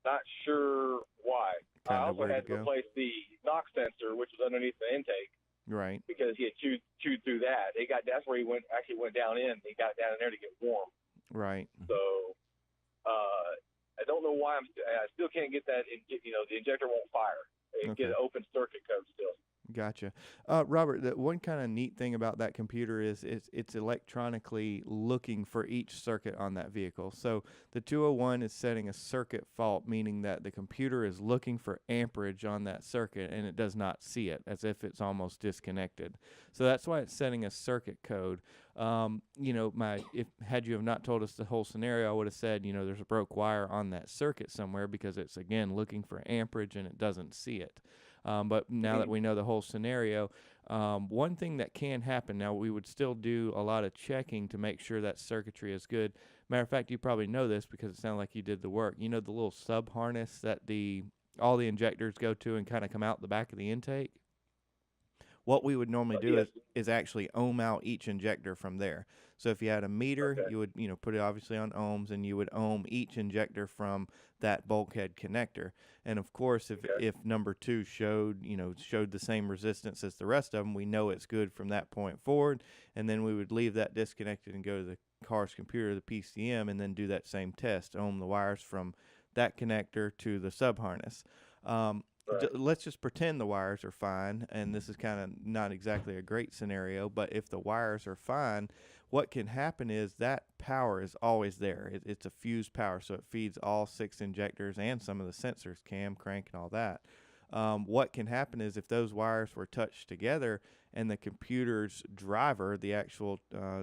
not sure why. I also had to replace the knock sensor, which was underneath the intake. Right. Because he had chewed through that. That's where he went down in. He got down in there to get warm. Right. So I don't know why I still can't get that. The injector won't fire. It get an open circuit code still. Gotcha. Robert, the one kind of neat thing about that computer is it's electronically looking for each circuit on that vehicle. So the 201 is setting a circuit fault, meaning that the computer is looking for amperage on that circuit and it does not see it, as if it's almost disconnected. So that's why it's setting a circuit code. Had you have not told us the whole scenario, I would have said, there's a broke wire on that circuit somewhere because it's, again, looking for amperage and it doesn't see it. But now that we know the whole scenario, one thing that can happen, now we would still do a lot of checking to make sure that circuitry is good. Matter of fact, you probably know this because it sounded like you did the work. You know the little sub harness that all the injectors go to and kind of come out the back of the intake? What we would normally do is actually ohm out each injector from there. So if you had a meter, you would put it obviously on ohms, and you would ohm each injector from that bulkhead connector. And of course, if number 2 showed the same resistance as the rest of them, we know it's good from that point forward. And then we would leave that disconnected and go to the car's computer, the PCM, and then do that same test, ohm the wires from that connector to the sub harness. Let's just pretend the wires are fine, and this is kind of not exactly a great scenario, but if the wires are fine, what can happen is that power is always there. It's a fused power, so it feeds all 6 injectors and some of the sensors, cam, crank, and all that. What can happen is if those wires were touched together and the computer's driver, the actual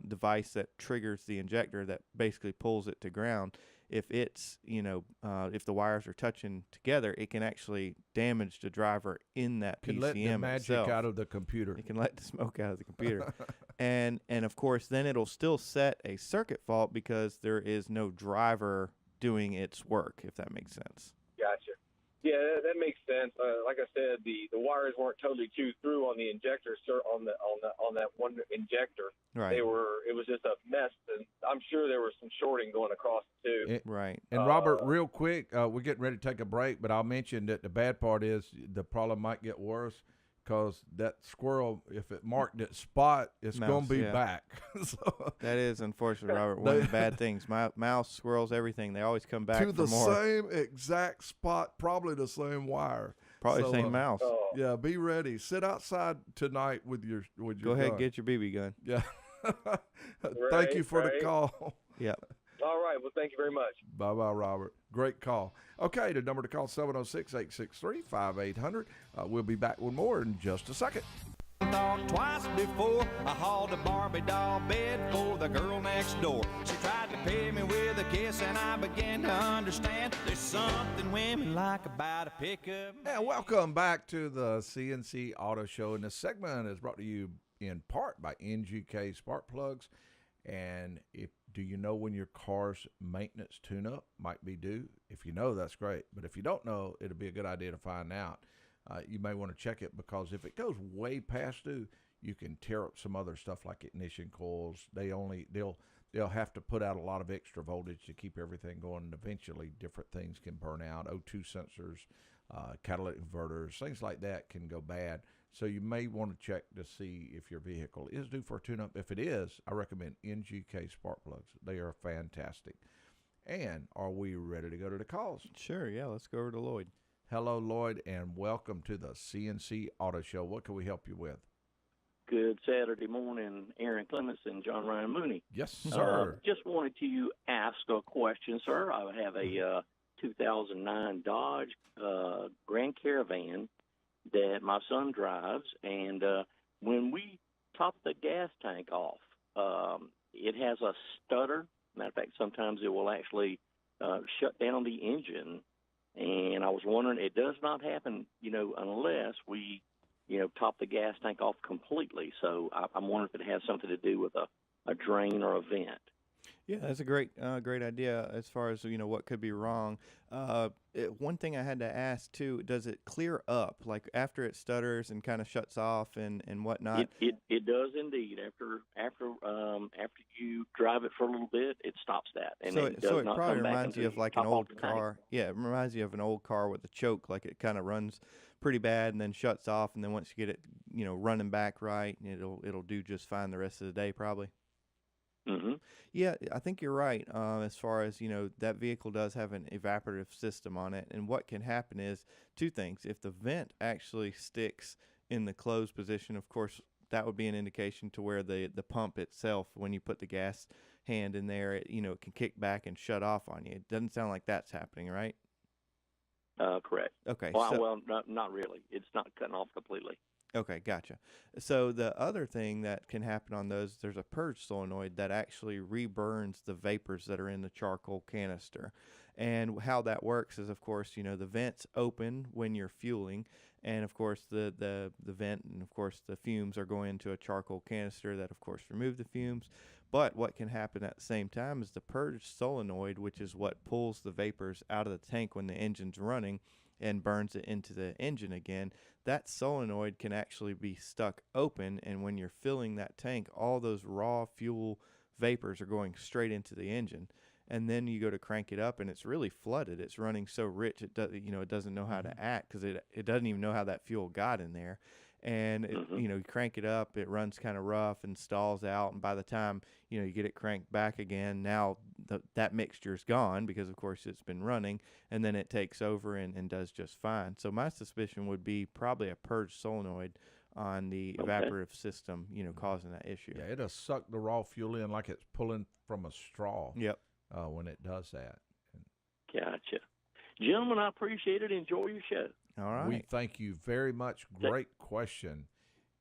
device that triggers the injector that basically pulls it to ground, if it's, if the wires are touching together, it can actually damage the driver in that PCM itself. Can let the magic out of the computer. It can let the smoke out of the computer. and of course, then it'll still set a circuit fault because there is no driver doing its work, if that makes sense. Gotcha. Yeah, that makes sense. Like I said, the wires weren't totally chewed through on the injector, on that one injector. Right. It was just a mess, and I'm sure there was some shorting going across too. Right. And Robert, real quick, we're getting ready to take a break, but I'll mention that the bad part is the problem might get worse because that squirrel, if it marked its spot, it's going to be back. So, that is unfortunate, Robert. One of the bad things. Mouse, squirrels, everything, they always come back to the for more. same exact spot, probably the same wire. Probably the same mouse. Yeah, be ready. Sit outside tonight with your Go ahead gun. and get your BB gun. Yeah. Thank you for the call. Yep. All right. Well, thank you very much. Bye-bye, Robert. Great call. Okay, the number to call, 706-863-5800. We'll be back with more in just a second. Thought twice before I hauled a Barbie doll bed for the girl next door. She tried to pay me with a kiss, and I began to understand there's something women like about a pickup. And welcome back to the C&C Auto Show. And this segment is brought to you in part by NGK Spark Plugs. And do you know when your car's maintenance tune-up might be due? If you know, that's great. But if you don't know, it'll be a good idea to find out. You may want to check it because if it goes way past due, you can tear up some other stuff like ignition coils. They'll have to put out a lot of extra voltage to keep everything going, and eventually different things can burn out. O2 sensors, catalytic converters, things like that can go bad. So you may want to check to see if your vehicle is due for a tune-up. If it is, I recommend NGK Spark Plugs. They are fantastic. And are we ready to go to the calls? Sure, yeah. Let's go over to Lloyd. Hello, Lloyd, and welcome to the C&C Auto Show. What can we help you with? Good Saturday morning, Aaron Clements and John Ryan Mooney. Yes, sir. Just wanted to ask a question, sir. I have a 2009 Dodge Grand Caravan that my son drives, and when we top the gas tank off, it has a stutter. Matter of fact, sometimes it will actually shut down the engine. And I was wondering, it does not happen, unless we, top the gas tank off completely. So I'm wondering if it has something to do with a drain or a vent. Yeah, that's a great idea as far as, what could be wrong. One thing I had to ask, too, does it clear up, like after it stutters and kind of shuts off and whatnot? It does indeed. After you drive it for a little bit, it stops that. And so it probably reminds you of like an old car. Yeah, it reminds you of an old car with a choke, like it kind of runs pretty bad and then shuts off, and then once you get it, running back right, it'll do just fine the rest of the day probably. Mm-hmm. Yeah, I think you're right. As far as, that vehicle does have an evaporative system on it. And what can happen is two things. If the vent actually sticks in the closed position, of course, that would be an indication to where the pump itself, when you put the gas hand in there, it can kick back and shut off on you. It doesn't sound like that's happening, right? Correct. Okay. Well, not really. It's not cutting off completely. Okay, gotcha. So the other thing that can happen on those, there's a purge solenoid that actually reburns the vapors that are in the charcoal canister. And how that works is, of course, the vents open when you're fueling, and of course the vent and of course the fumes are going into a charcoal canister that of course remove the fumes. But what can happen at the same time is the purge solenoid, which is what pulls the vapors out of the tank when the engine's running and burns it into the engine again. That solenoid can actually be stuck open, and when you're filling that tank, all those raw fuel vapors are going straight into the engine. And then you go to crank it up, and it's really flooded. It's running so rich, it doesn't know how to act, because it doesn't even know how that fuel got in there. And you crank it up, it runs kind of rough and stalls out. And by the time you get it cranked back again, now that mixture's gone, because of course it's been running, and then it takes over and does just fine. So my suspicion would be probably a purge solenoid on the evaporative system, causing that issue. Yeah, it'll suck the raw fuel in like it's pulling from a straw. Yep. When it does that. Gotcha. Gentlemen, I appreciate it. Enjoy your show. All right. We thank you very much. Great question.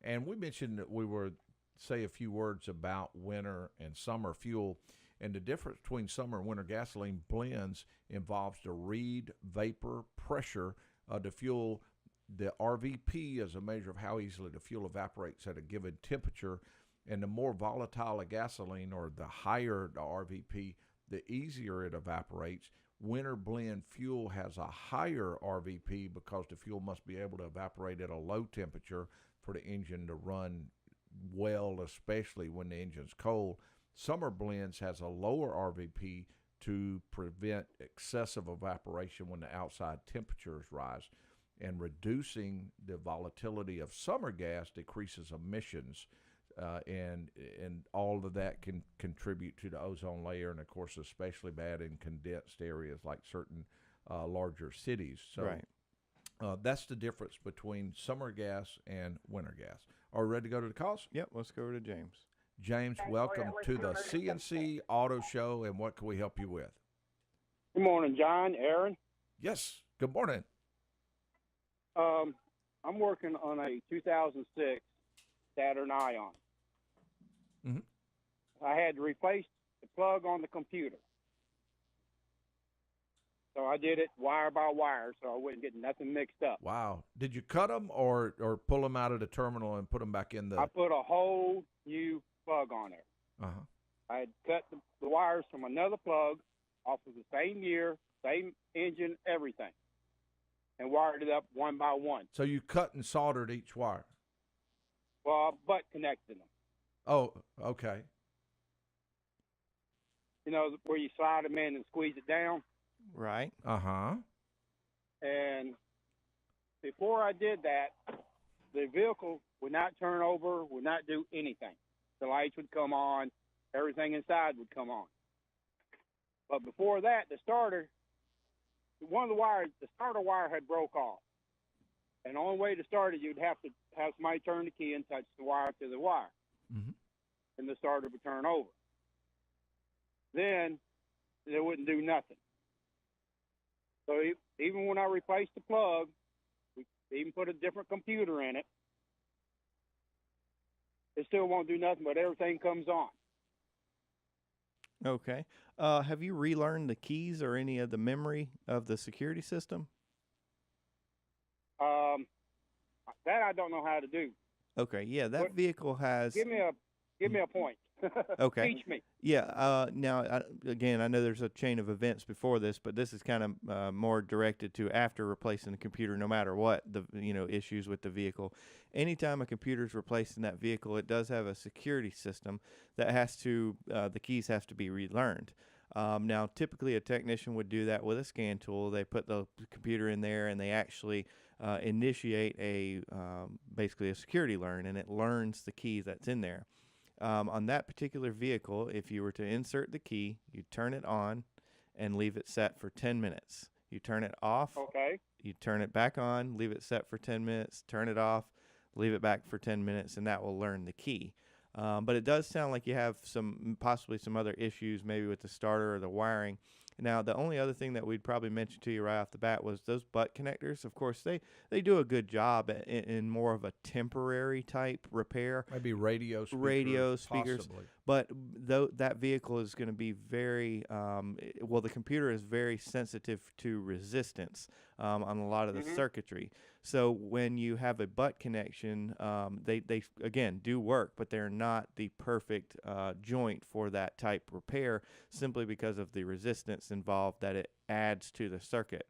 And we mentioned that we were say a few words about winter and summer fuel. And the difference between summer and winter gasoline blends involves the Reid vapor pressure of the fuel. The RVP is a measure of how easily the fuel evaporates at a given temperature. And the more volatile a gasoline, or the higher the RVP, the easier it evaporates. Winter blend fuel has a higher RVP because the fuel must be able to evaporate at a low temperature for the engine to run well, especially when the engine's cold. Summer blends has a lower RVP to prevent excessive evaporation when the outside temperatures rise. And reducing the volatility of summer gas decreases emissions. And all of that can contribute to the ozone layer, and of course especially bad in condensed areas like certain larger cities. So right. That's the difference between summer gas and winter gas. Are we ready to go to the calls? Yep, let's go over to James. James, welcome to the C&C Auto Show, and what can we help you with? Good morning, John, Aaron. Yes, good morning. I'm working on a 2006 Saturn Ion. Mm-hmm. I had to replace the plug on the computer. So I did it wire by wire so I wouldn't get nothing mixed up. Wow. Did you cut them or pull them out of the terminal and put them back in the... I put a whole new plug on there. Uh-huh. I had cut the wires from another plug off of the same year, same engine, everything, and wired it up one by one. So you cut and soldered each wire? Well, I butt connected them. Oh, okay. Where you slide them in and squeeze it down? Right. Uh-huh. And before I did that, the vehicle would not turn over, would not do anything. The lights would come on, everything inside would come on. But before that, the starter, one of the wires, the starter wire had broke off. And the only way to start it, you'd have to have somebody turn the key and touch the wire to the wire. Mm-hmm. And the starter would turn over. Then it wouldn't do nothing. So even when I replaced the plug, we even put a different computer in it, it still won't do nothing, but everything comes on. Okay. Have you relearned the keys or any of the memory of the security system? That I don't know how to do. Okay, yeah, that vehicle has... Give me a point. Okay. Teach me. Yeah, now, again, I know there's a chain of events before this, but this is kind of more directed to after replacing the computer, no matter what the issues with the vehicle. Anytime a computer is replaced in that vehicle, it does have a security system that has to, the keys have to be relearned. Now, typically a technician would do that with a scan tool. They put the computer in there and they actually initiate basically a security learn, and it learns the key that's in there. On that particular vehicle, if you were to insert the key, you turn it on and leave it set for 10 minutes. You turn it off. Okay. You turn it back on, leave it set for 10 minutes, turn it off, leave it back for 10 minutes, and that will learn the key. But it does sound like you have possibly some other issues, maybe with the starter or the wiring. Now, the only other thing that we'd probably mention to you right off the bat was those butt connectors. Of course, they do a good job in more of a temporary type repair. Maybe radio speakers. Possibly. But that vehicle is going to be very, the computer is very sensitive to resistance on a lot of the circuitry. So when you have a butt connection, they again do work, but they're not the perfect joint for that type repair, simply because of the resistance involved that it adds to the circuit.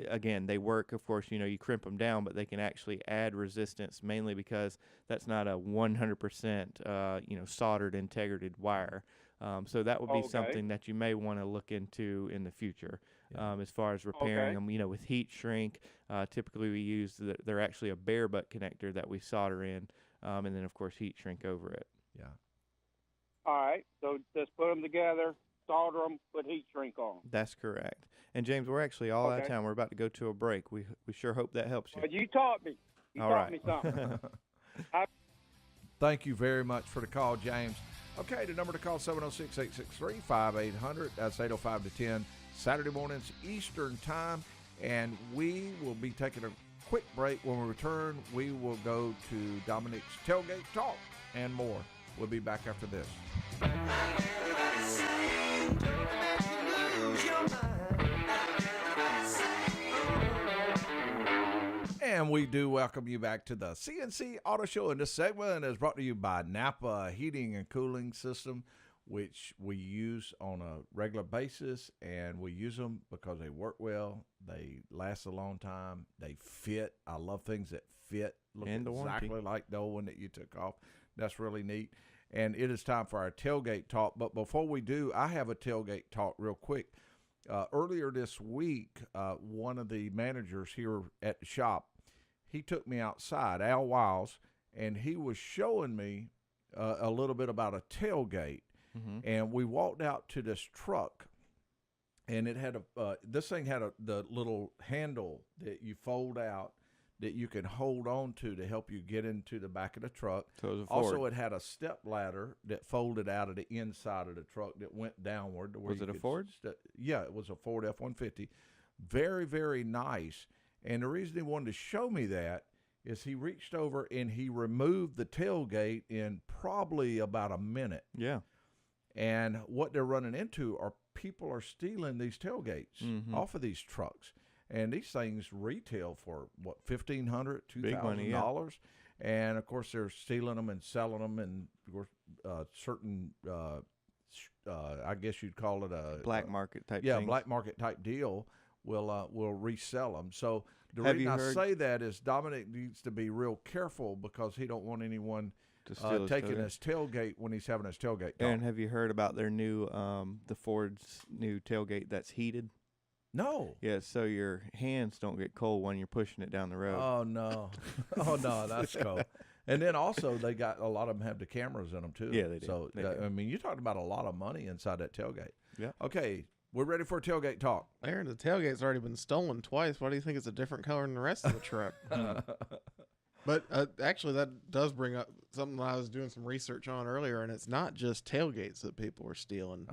Again, they work, of course, you crimp them down, but they can actually add resistance, mainly because that's not a 100% soldered integrated wire. So that would be something that you may want to look into in the future. As far as repairing them, with heat shrink, typically we use they're actually a bare butt connector that we solder in, and then of course heat shrink over it. Yeah. All right, so just put them together, solder them, put heat shrink on. That's correct. And James, we're actually all out of time. We're about to go to a break. We sure hope that helps you. Well, you taught me. You taught me something. Thank you very much for the call, James. Okay, the number to call 706-863-5800. That's 805 to 10 Saturday mornings Eastern time, and we will be taking a quick break. When we return, we will go to Dominic's Tailgate Talk and more. We'll be back after this. And we do welcome you back to the C&C Auto Show. And this segment is brought to you by Napa Heating and Cooling System, which we use on a regular basis, and we use them because they work well, they last a long time, they fit. I love things that fit, look exactly like the old one that you took off. That's really neat. And it is time for our tailgate talk. But before we do, I have a tailgate talk real quick. Earlier this week, one of the managers here at the shop, he took me outside, Al Wiles, and he was showing me a little bit about a tailgate. Mm-hmm. And we walked out to this truck, and it had this thing had the little handle that you fold out that you can hold on to help you get into the back of the truck. So it was a also, Ford. it had a step ladder that folded out of the inside of the truck that went downward. To where was it a Ford? Yeah, it was a Ford F-150. Very, very nice. And the reason he wanted to show me that is he reached over and he removed the tailgate in probably about a minute. Yeah. And what they're running into are people are stealing these tailgates off of these trucks. And these things retail for, what, $1,500, $2,000? And, of course, they're stealing them and selling them. And, of course, certain, I guess you'd call it a black market type Yeah, things. Black market type deal will resell them. So the reason I say that is Dominic needs to be real careful because he don't want anyone taking his tailgate when he's having his tailgate talk. And have you heard about their new, the Ford's new tailgate that's heated? No. Yeah, so your hands don't get cold when you're pushing it down the road. Oh, no. Oh, no, that's cool. And then also they got a lot of them have the cameras in them, too. Yeah, they do. So, I mean, you're talking about a lot of money inside that tailgate. Yeah. Okay, we're ready for a tailgate talk. Aaron, the tailgate's already been stolen twice. Why do you think it's a different color than the rest of the truck? But actually, that does bring up something that I was doing some research on earlier, and it's not just tailgates that people are stealing.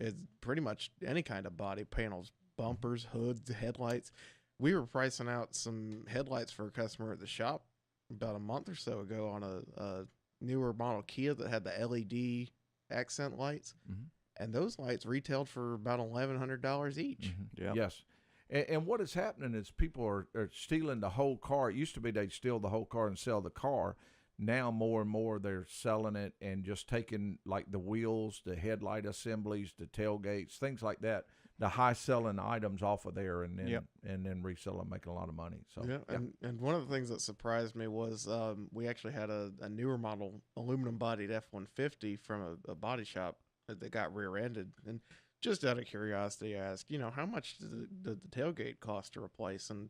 It's pretty much any kind of body panels, bumpers, hoods, headlights. We were pricing out some headlights for a customer at the shop about a month or so ago on a newer model Kia that had the LED accent lights. Mm-hmm. And those lights retailed for about $1,100 each. Mm-hmm. Yep. Yes. And what is happening is people are stealing the whole car. It used to be they'd steal the whole car and sell the car. Now more and more they're selling it and just taking like the wheels, the headlight assemblies, the tailgates, things like that, the high selling items off of there and then resell them, making a lot of money. So And one of the things that surprised me was we actually had a newer model aluminum bodied F-150 from a body shop that got rear-ended. And just out of curiosity, I asked, how much did the tailgate cost to replace? And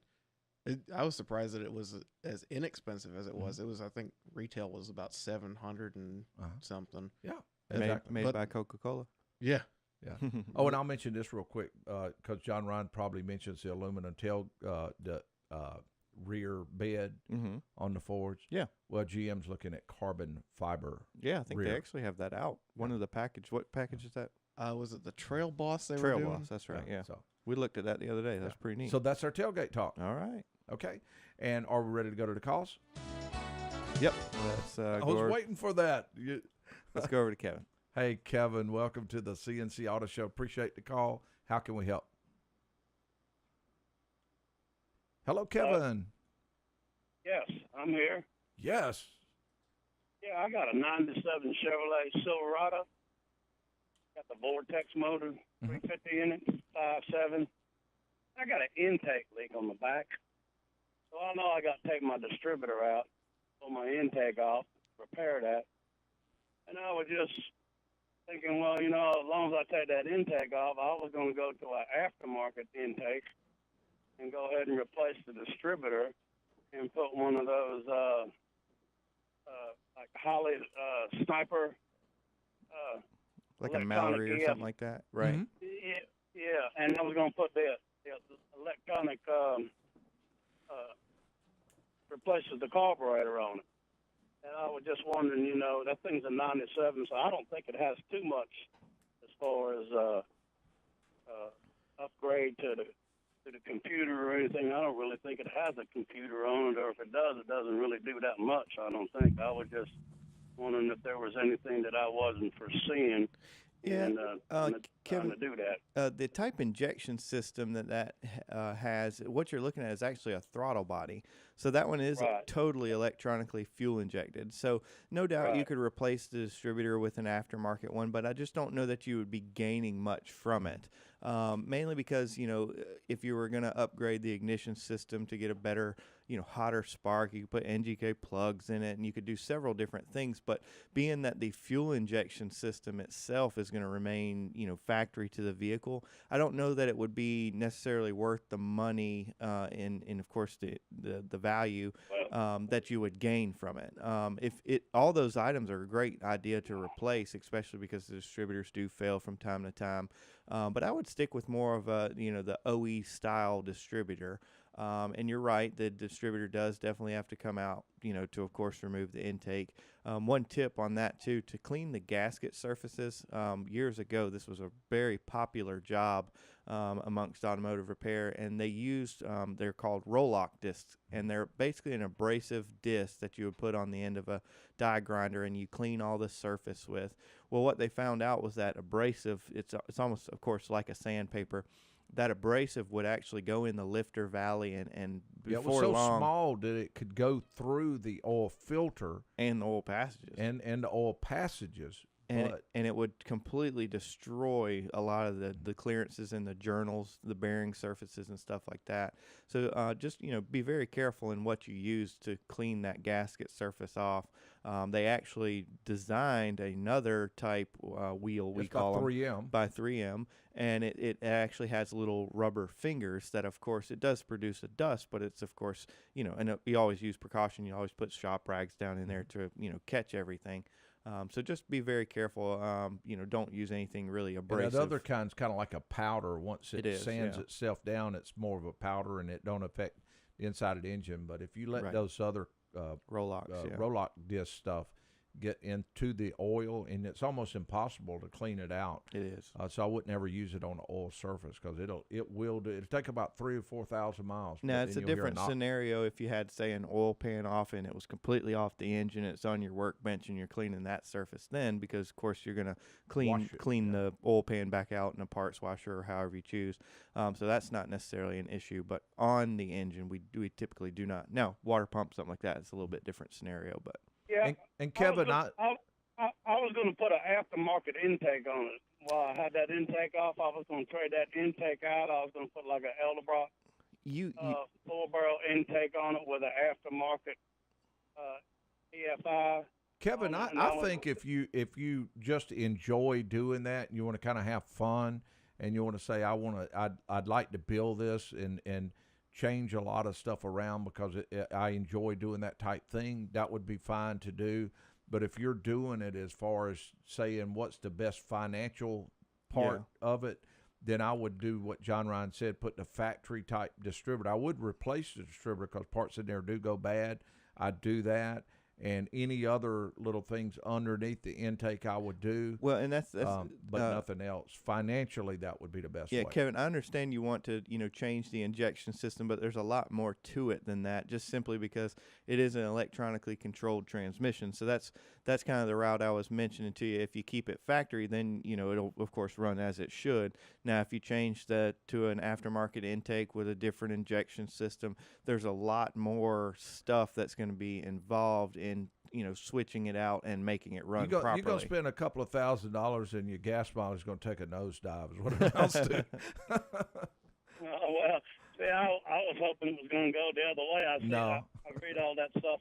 I was surprised that it was as inexpensive as it was. It was, I think, retail was about $700 and something. Yeah, exactly. Made by Coca-Cola. Yeah. Yeah. Oh, and I'll mention this real quick because John Ryan probably mentions the aluminum rear bed on the Fords. Yeah. Well, GM's looking at carbon fiber. Yeah, I think rear. they actually have that out. One of the package. What package is that? Was it the Trail Boss they Trail were doing? Boss, that's right, yeah. So We looked at that the other day. That's pretty neat. So that's our tailgate talk. All right. Okay. And are we ready to go to the calls? Yep. Let's I go was over, waiting for that. let's go over to Kevin. Hey, Kevin, welcome to the C&C Auto Show. Appreciate the call. How can we help? Hello, Kevin. Yes, I'm here. Yes. Yeah, I got a 97 Chevrolet Silverado. Got the Vortex motor, 350 in it, 5.7. I got an intake leak on the back. So I know I got to take my distributor out, pull my intake off, repair that. And I was just thinking, well, you know, as long as I take that intake off, I was going to go to an aftermarket intake and go ahead and replace the distributor and put one of those like Holly Sniper Like a Mallory or something like that, right? Yeah, and I was going to put the electronic replaces the carburetor on it. And I was just wondering, you know, that thing's a 97, so I don't think it has too much as far as upgrade to the computer or anything. I don't really think it has a computer on it, or if it does, it doesn't really do that much, I don't think. I was just wondering if there was anything that I wasn't foreseeing. Yeah, Kevin, to do that. The type injection system that has, what you're looking at is actually a throttle body. So that one is totally electronically fuel injected. So no doubt you could replace the distributor with an aftermarket one, but I just don't know that you would be gaining much from it. Mainly because, you know, if you were going to upgrade the ignition system to get a better, you know, hotter spark, you could put NGK plugs in it, and you could do several different things. But being that the fuel injection system itself is going to remain, you know, factory to the vehicle, I don't know that it would be necessarily worth the money and of course the value that you would gain from it. All those items are a great idea to replace, especially because the distributors do fail from time to time. But I would stick with more of a, you know, the OE style distributor. And you're right, the distributor does definitely have to come out, you know, to, of course, remove the intake. One tip on that, too, to clean the gasket surfaces. Years ago, this was a very popular job amongst automotive repair, and they used, they're called roll-lock discs, and they're basically an abrasive disc that you would put on the end of a die grinder, and you clean all the surface with. Well, what they found out was that abrasive, it's almost, of course, like a sandpaper. That abrasive would actually go in the lifter valley, and before it was so long, small that it could go through the oil filter and the oil passages and the oil passages, and it would completely destroy a lot of the clearances in the journals, the bearing surfaces and stuff like that. So just, you know, be very careful in what you use to clean that gasket surface off. They actually designed another type wheel, we call them, 3M. by 3M, and it actually has little rubber fingers that, of course, it does produce a dust, but it's, of course, you know, and you always use precaution. You always put shop rags down in there to, you know, catch everything. So just be very careful. You know, don't use anything really abrasive. And that other kind's kind of like a powder. Once it sands itself down, it's more of a powder, and it don't affect the inside of the engine. But if you let those other roll-lock disc stuff get into the oil, and it's almost impossible to clean it out. It is. So I wouldn't ever use it on the oil surface, because it'll take about 3,000 or 4,000 miles. Now, it's a different scenario if you had, say, an oil pan off and it was completely off the engine. It's on your workbench and you're cleaning that surface then, because, of course, you're going to clean the oil pan back out in a parts washer or however you choose. So that's not necessarily an issue. But on the engine, we typically do not. Now, water pump, something like that, it's a little bit different scenario, but. Yeah, and Kevin, I was going to put an aftermarket intake on it. While I had that intake off, I was going to trade that intake out. I was going to put like an Edelbrock full-barrel intake on it with an aftermarket EFI. Kevin, I think if you just enjoy doing that, and you want to kind of have fun, and you want to say, I'd like to build this and change a lot of stuff around because I enjoy doing that type thing, that would be fine to do. But if you're doing it as far as saying what's the best financial part of it, then I would do what John Ryan said, put the factory type distributor. I would replace the distributor because parts in there do go bad. I'd do that. And any other little things underneath the intake I would do. Well, and that's but nothing else. Financially, that would be the best way. Yeah, Kevin, I understand you want to, change the injection system, but there's a lot more to it than that, just simply because it is an electronically controlled transmission. So that's kind of the route I was mentioning to you. If you keep it factory, then, it'll, of course, run as it should. Now, if you change that to an aftermarket intake with a different injection system, there's a lot more stuff that's going to be involved in switching it out and making it run properly. You're going to spend a couple of $1,000 and your gas mileage is going to take a nosedive is what it amounts to. Well, see, I was hoping it was going to go the other way. I read all that stuff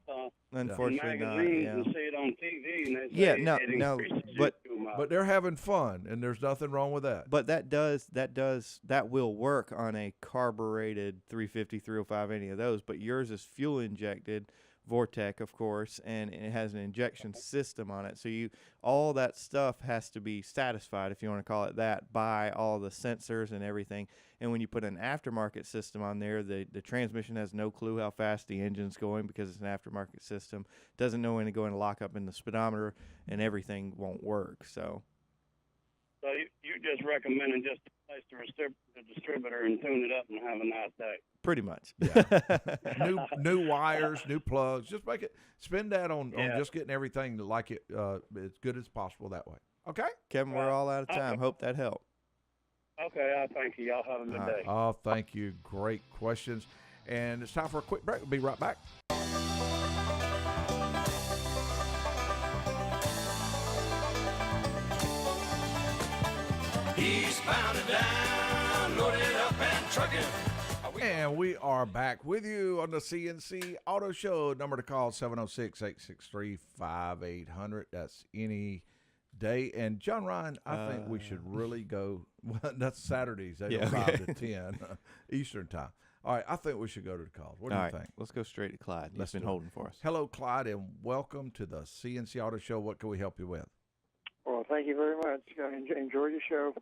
Unfortunately in magazines not, and see it on TV, and they say it increases but too much. But they're having fun, and there's nothing wrong with that. But that will work on a carbureted 350, 305, any of those. But yours is fuel injected. Vortec, of course, and it has an injection system on it. So all that stuff has to be satisfied, if you want to call it that, by all the sensors and everything. And when you put an aftermarket system on there, the transmission has no clue how fast the engine's going because it's an aftermarket system. Doesn't know when to go and lock up in the speedometer, and everything won't work. So you're just recommending just to place the distributor and tune it up and have a nice day. Pretty much. Yeah. new wires, new plugs. Just spend that on just getting everything like it as good as possible that way. Okay? Kevin, we're all out of time. Okay. Hope that helped. Okay, thank you. Y'all have a good day. Oh, thank you. Great questions. And it's time for a quick break. We'll be right back. Eastbound and down, loaded up and trucking. And we are back with you on the C&C Auto Show. Number to call, 706-863-5800. That's any day. And John Ryan, I think we should really go. Well, that's Saturdays, 5 to 10 Eastern time. All right, I think we should go to the calls. What do you think? Let's go straight to Clyde. He's been holding for us. Hello, Clyde, and welcome to the C&C Auto Show. What can we help you with? Well, thank you very much. I enjoy your show.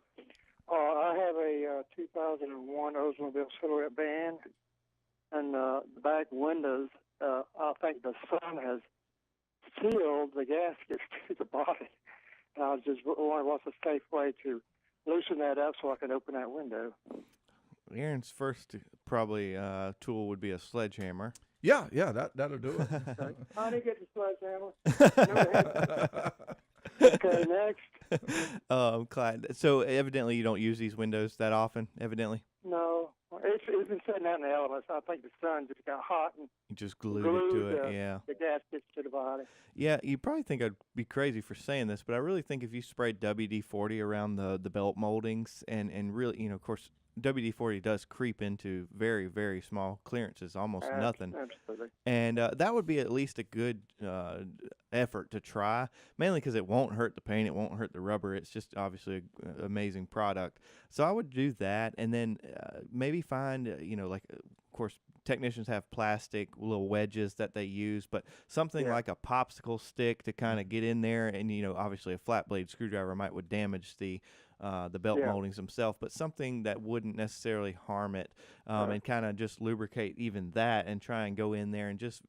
I have a 2001 Oldsmobile Silhouette van, and the back windows, I think the sun has sealed the gaskets to the body. And I was just wondering what's a safe way to loosen that up so I can open that window. Aaron's first probably tool would be a sledgehammer. Yeah, that'll do it. How do you get the sledgehammer? Okay, next. Clyde, so evidently you don't use these windows that often, evidently? No. It's been sitting out in the elements. I think the sun just got hot and you just glued it to it, yeah. The gaskets to the body. Yeah, you probably think I'd be crazy for saying this, but I really think if you sprayed WD-40 around the belt moldings and really, of course, WD-40 does creep into very, very small clearances, almost nothing. Absolutely. And that would be at least a good effort to try, mainly because it won't hurt the paint, it won't hurt the rubber. It's just obviously an amazing product. So I would do that, and then maybe find, of course, technicians have plastic little wedges that they use, but something like a popsicle stick to kind of get in there, and, obviously a flat blade screwdriver would damage the belt moldings themselves, but something that wouldn't necessarily harm it, and kind of just lubricate even that and try and go in there and just,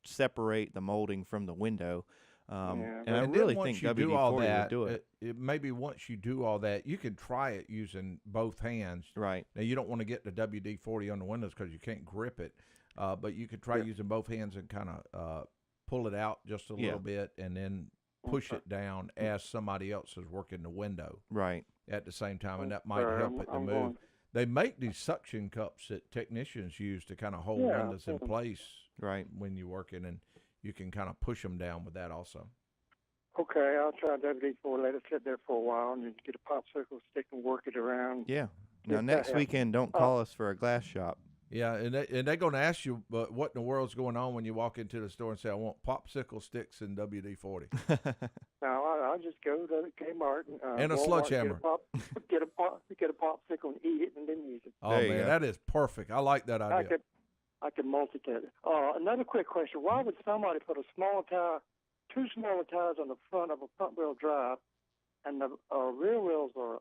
separate the molding from the window. And I really think WD-40 would do it. Maybe once you do all that, you can try it using both hands. Right. Now, you don't want to get the WD-40 on the windows because you can't grip it, but you could try using both hands and kind of pull it out just a little bit and then push it down as somebody else is working the window at the same time, and that might help it to move. They make these suction cups that technicians use to kind of hold windows in place when you're working, and you can kind of push them down with that also. Okay, I'll try WD-40, let it sit there for a while, and then get a popsicle stick and work it around. Yeah. Now, next weekend, don't call us for a glass shop. Yeah, and they're going to ask you, but what in the world's going on when you walk into the store and say, I want popsicle sticks and WD-40? No, I'll just go to Kmart and a sledgehammer. Get a popsicle and eat it and then use it. Oh, man, that is perfect. I like that idea. I could multitask. Another quick question. Why would somebody put two smaller tires on the front of a front-wheel drive and the rear wheels are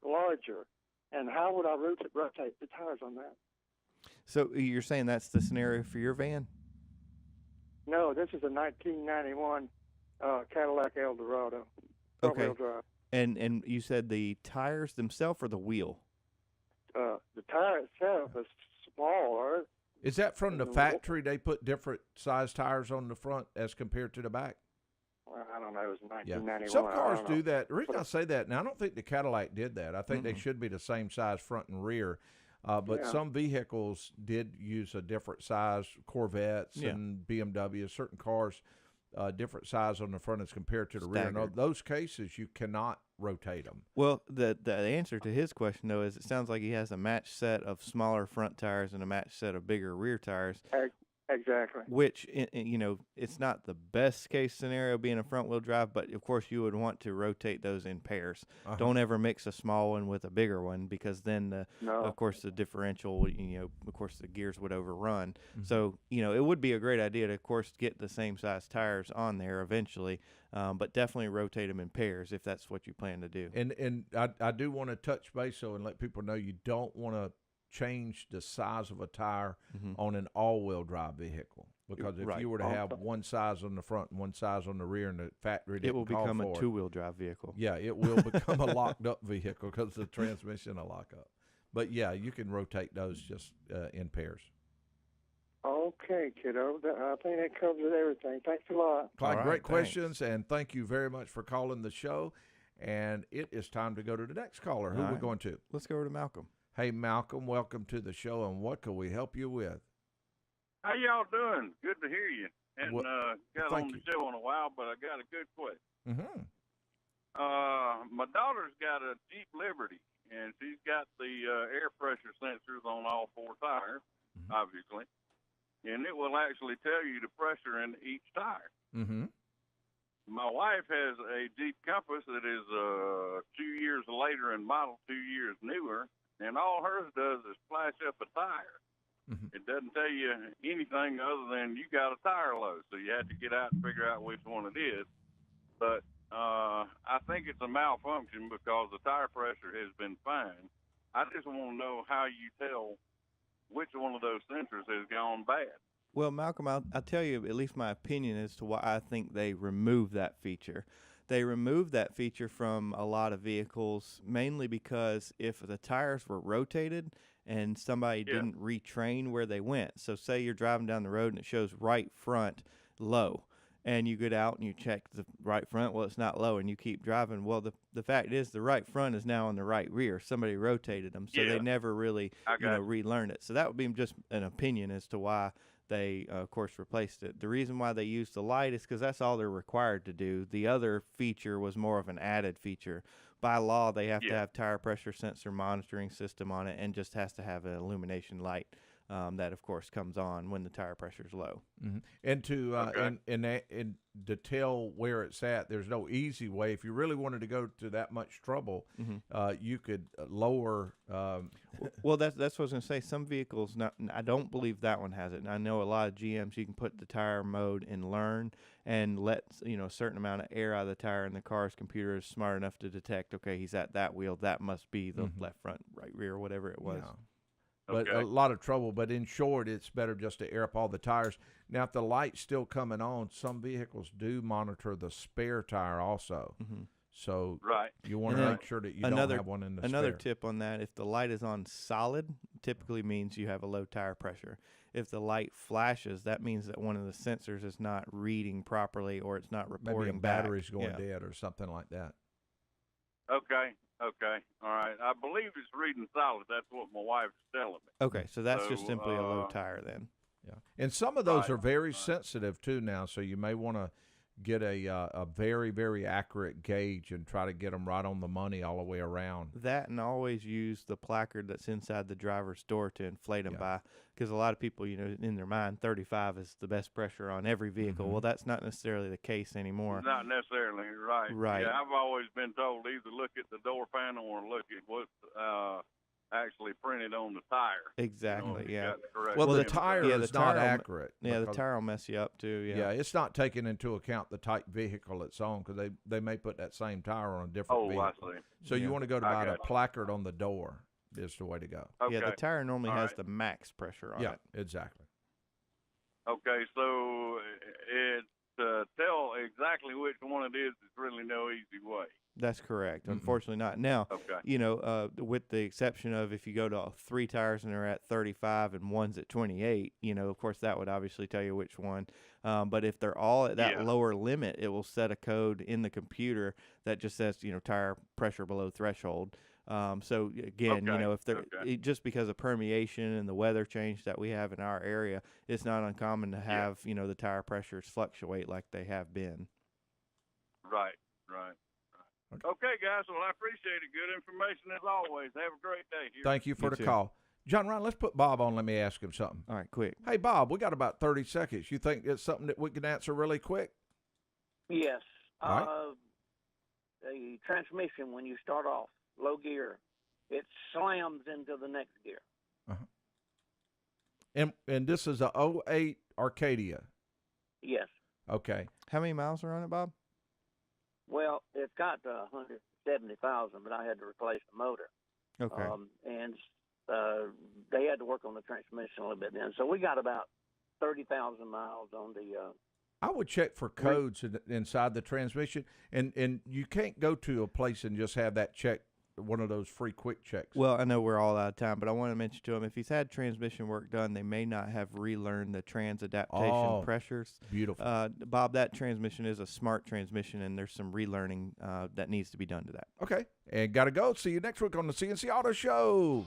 larger? And how would I rotate the tires on that? So you're saying that's the scenario for your van? No, this is a 1991 Cadillac Eldorado, Okay. front-wheel drive. And you said the tires themselves or the wheel? The tire itself is smaller. Is that from the factory? They put different size tires on the front as compared to the back? Well, I don't know. It was Yeah. 1991. Some I cars don't do know. that. The reason I say that, now I don't think the Cadillac did that. I think they should be the same size front and rear. But Yeah. some vehicles did use a different size, Corvettes and BMWs, certain cars, different size on the front as compared to the rear. In Staggered. those cases, you cannot rotate them. Well, the answer to his question, though, is it sounds like he has a matched set of smaller front tires and a matched set of bigger rear tires. Exactly. Which, you know, it's not the best case scenario being a front wheel drive, but of course you would want to rotate those in pairs. Don't ever mix a small one with a bigger one, because then, of course, the differential, you know, of course the gears would overrun. So, you know, it would be a great idea to, of course, get the same size tires on there eventually, but definitely rotate them in pairs if that's what you plan to do. And I do want to touch base and let people know you don't want to change the size of a tire on an all-wheel drive vehicle, because if you were to have one size on the front and one size on the rear and the factory didn't it will call become for a two-wheel drive vehicle. Yeah, it will become a locked-up vehicle because the transmission will lock up. But, yeah, you can rotate those just in pairs. Okay, kiddo. I think that covers everything. Thanks a lot. Clyde, great questions, and thank you very much for calling the show. And it is time to go to the next caller. Who are we going to? Let's go to Malcolm. Hey, Malcolm, welcome to the show, and what can we help you with? How y'all doing? Good to hear you. And got thank on the show in a while, but I got a good question. Mm-hmm. My daughter's got a Jeep Liberty, and she's got the air pressure sensors on all four tires, obviously, and it will actually tell you the pressure in each tire. Mm-hmm. My wife has a Jeep Compass that is 2 years later in model, 2 years newer, and all hers does is flash up a tire. It doesn't tell you anything other than you got a tire low, so you have to get out and figure out which one it is. But I think it's a malfunction because the tire pressure has been fine. I just want to know how you tell which one of those sensors has gone bad. Well, Malcolm, I'll tell you at least my opinion as to why I think they removed that feature. They removed that feature from a lot of vehicles, mainly because if the tires were rotated and somebody didn't retrain where they went. So say you're driving down the road and it shows right front low, and you get out and you check the right front, well, it's not low, and you keep driving. Well, the fact is the right front is now on the right rear. Somebody rotated them, so they never really relearned it. So that would be just an opinion as to why they, of course, replaced it. The reason why they used the light is because that's all they're required to do. The other feature was more of an added feature. By law, they have to have tire pressure sensor monitoring system on it, and just has to have an illumination light that, of course, comes on when the tire pressure is low. And to and to tell where it's at, there's no easy way. If you really wanted to go to that much trouble, you could lower. Well, that's what I was going to say. Some vehicles, I don't believe that one has it. And I know a lot of GMs, you can put the tire mode in learn and let a certain amount of air out of the tire, and the car's computer is smart enough to detect, okay, he's at that wheel, that must be the left front, right rear, whatever it was. Yeah. But a lot of trouble. But in short, it's better just to air up all the tires. Now, if the light's still coming on, some vehicles do monitor the spare tire also. So you want to make sure that you don't have one in the Another spare. tip on that, if the light is on solid, typically means you have a low tire pressure. If the light flashes, that means that one of the sensors is not reading properly, or it's not reporting Maybe a back. battery's going dead or something like that. Okay. All right. I believe it's reading solid. That's what my wife's telling me. Okay, so that's just simply a low tire then. Yeah, and some of those are very sensitive too now, so you may want to get a very, very accurate gauge and try to get them right on the money all the way around. That, and always use the placard that's inside the driver's door to inflate them by, because a lot of people, in their mind, 35 is the best pressure on every vehicle. Well, that's not necessarily the case anymore. Not necessarily, right. Right. Yeah, I've always been told either look at the door panel or look at what's actually printed on the tire. Exactly, Well, the tire is not accurate. Yeah, the tire will mess you up too. Yeah, it's not taking into account the type vehicle it's on, because they may put that same tire on a different vehicle. I see. So you want to go to buy a placard on the door. is the way to go. Okay. Yeah, the tire normally All has right. the max pressure on Yeah, it. exactly. Okay, so tell exactly which one it is. There's really no easy way. That's correct. Unfortunately not. Now, Okay. you know, with the exception of if you go to 3 tires and they're at 35 and one's at 28, you know, of course that would obviously tell you which one. But if they're all at that lower limit, it will set a code in the computer that just says, you know, tire pressure below threshold. So again, you know, if they're just because of permeation and the weather change that we have in our area, it's not uncommon to have, you know, the tire pressures fluctuate like they have been. Right. Okay, guys. Well, I appreciate it. Good information as always. Have a great day. Here. Thank you for the call. John Ryan, let's put Bob on. Let me ask him something. All right, quick. Hey, Bob, we got about 30 seconds. You think it's something that we can answer really quick? Yes. All right. The transmission, when you start off low gear, it slams into the next gear. And this is a 08 Arcadia. Yes. Okay. How many miles are on it, Bob? Well, it's got 170,000, but I had to replace the motor. Okay. And they had to work on the transmission a little bit then. So we got about 30,000 miles on the. I would check for codes inside the transmission, and you can't go to a place and just have that check, one of those free quick checks. Well, I know we're all out of time, but I want to mention to him, if he's had transmission work done, they may not have relearned the trans adaptation pressures. Beautiful. Bob, that transmission is a smart transmission, and there's some relearning that needs to be done to that. Okay, and got to go. See you next week on the C&C Auto Show.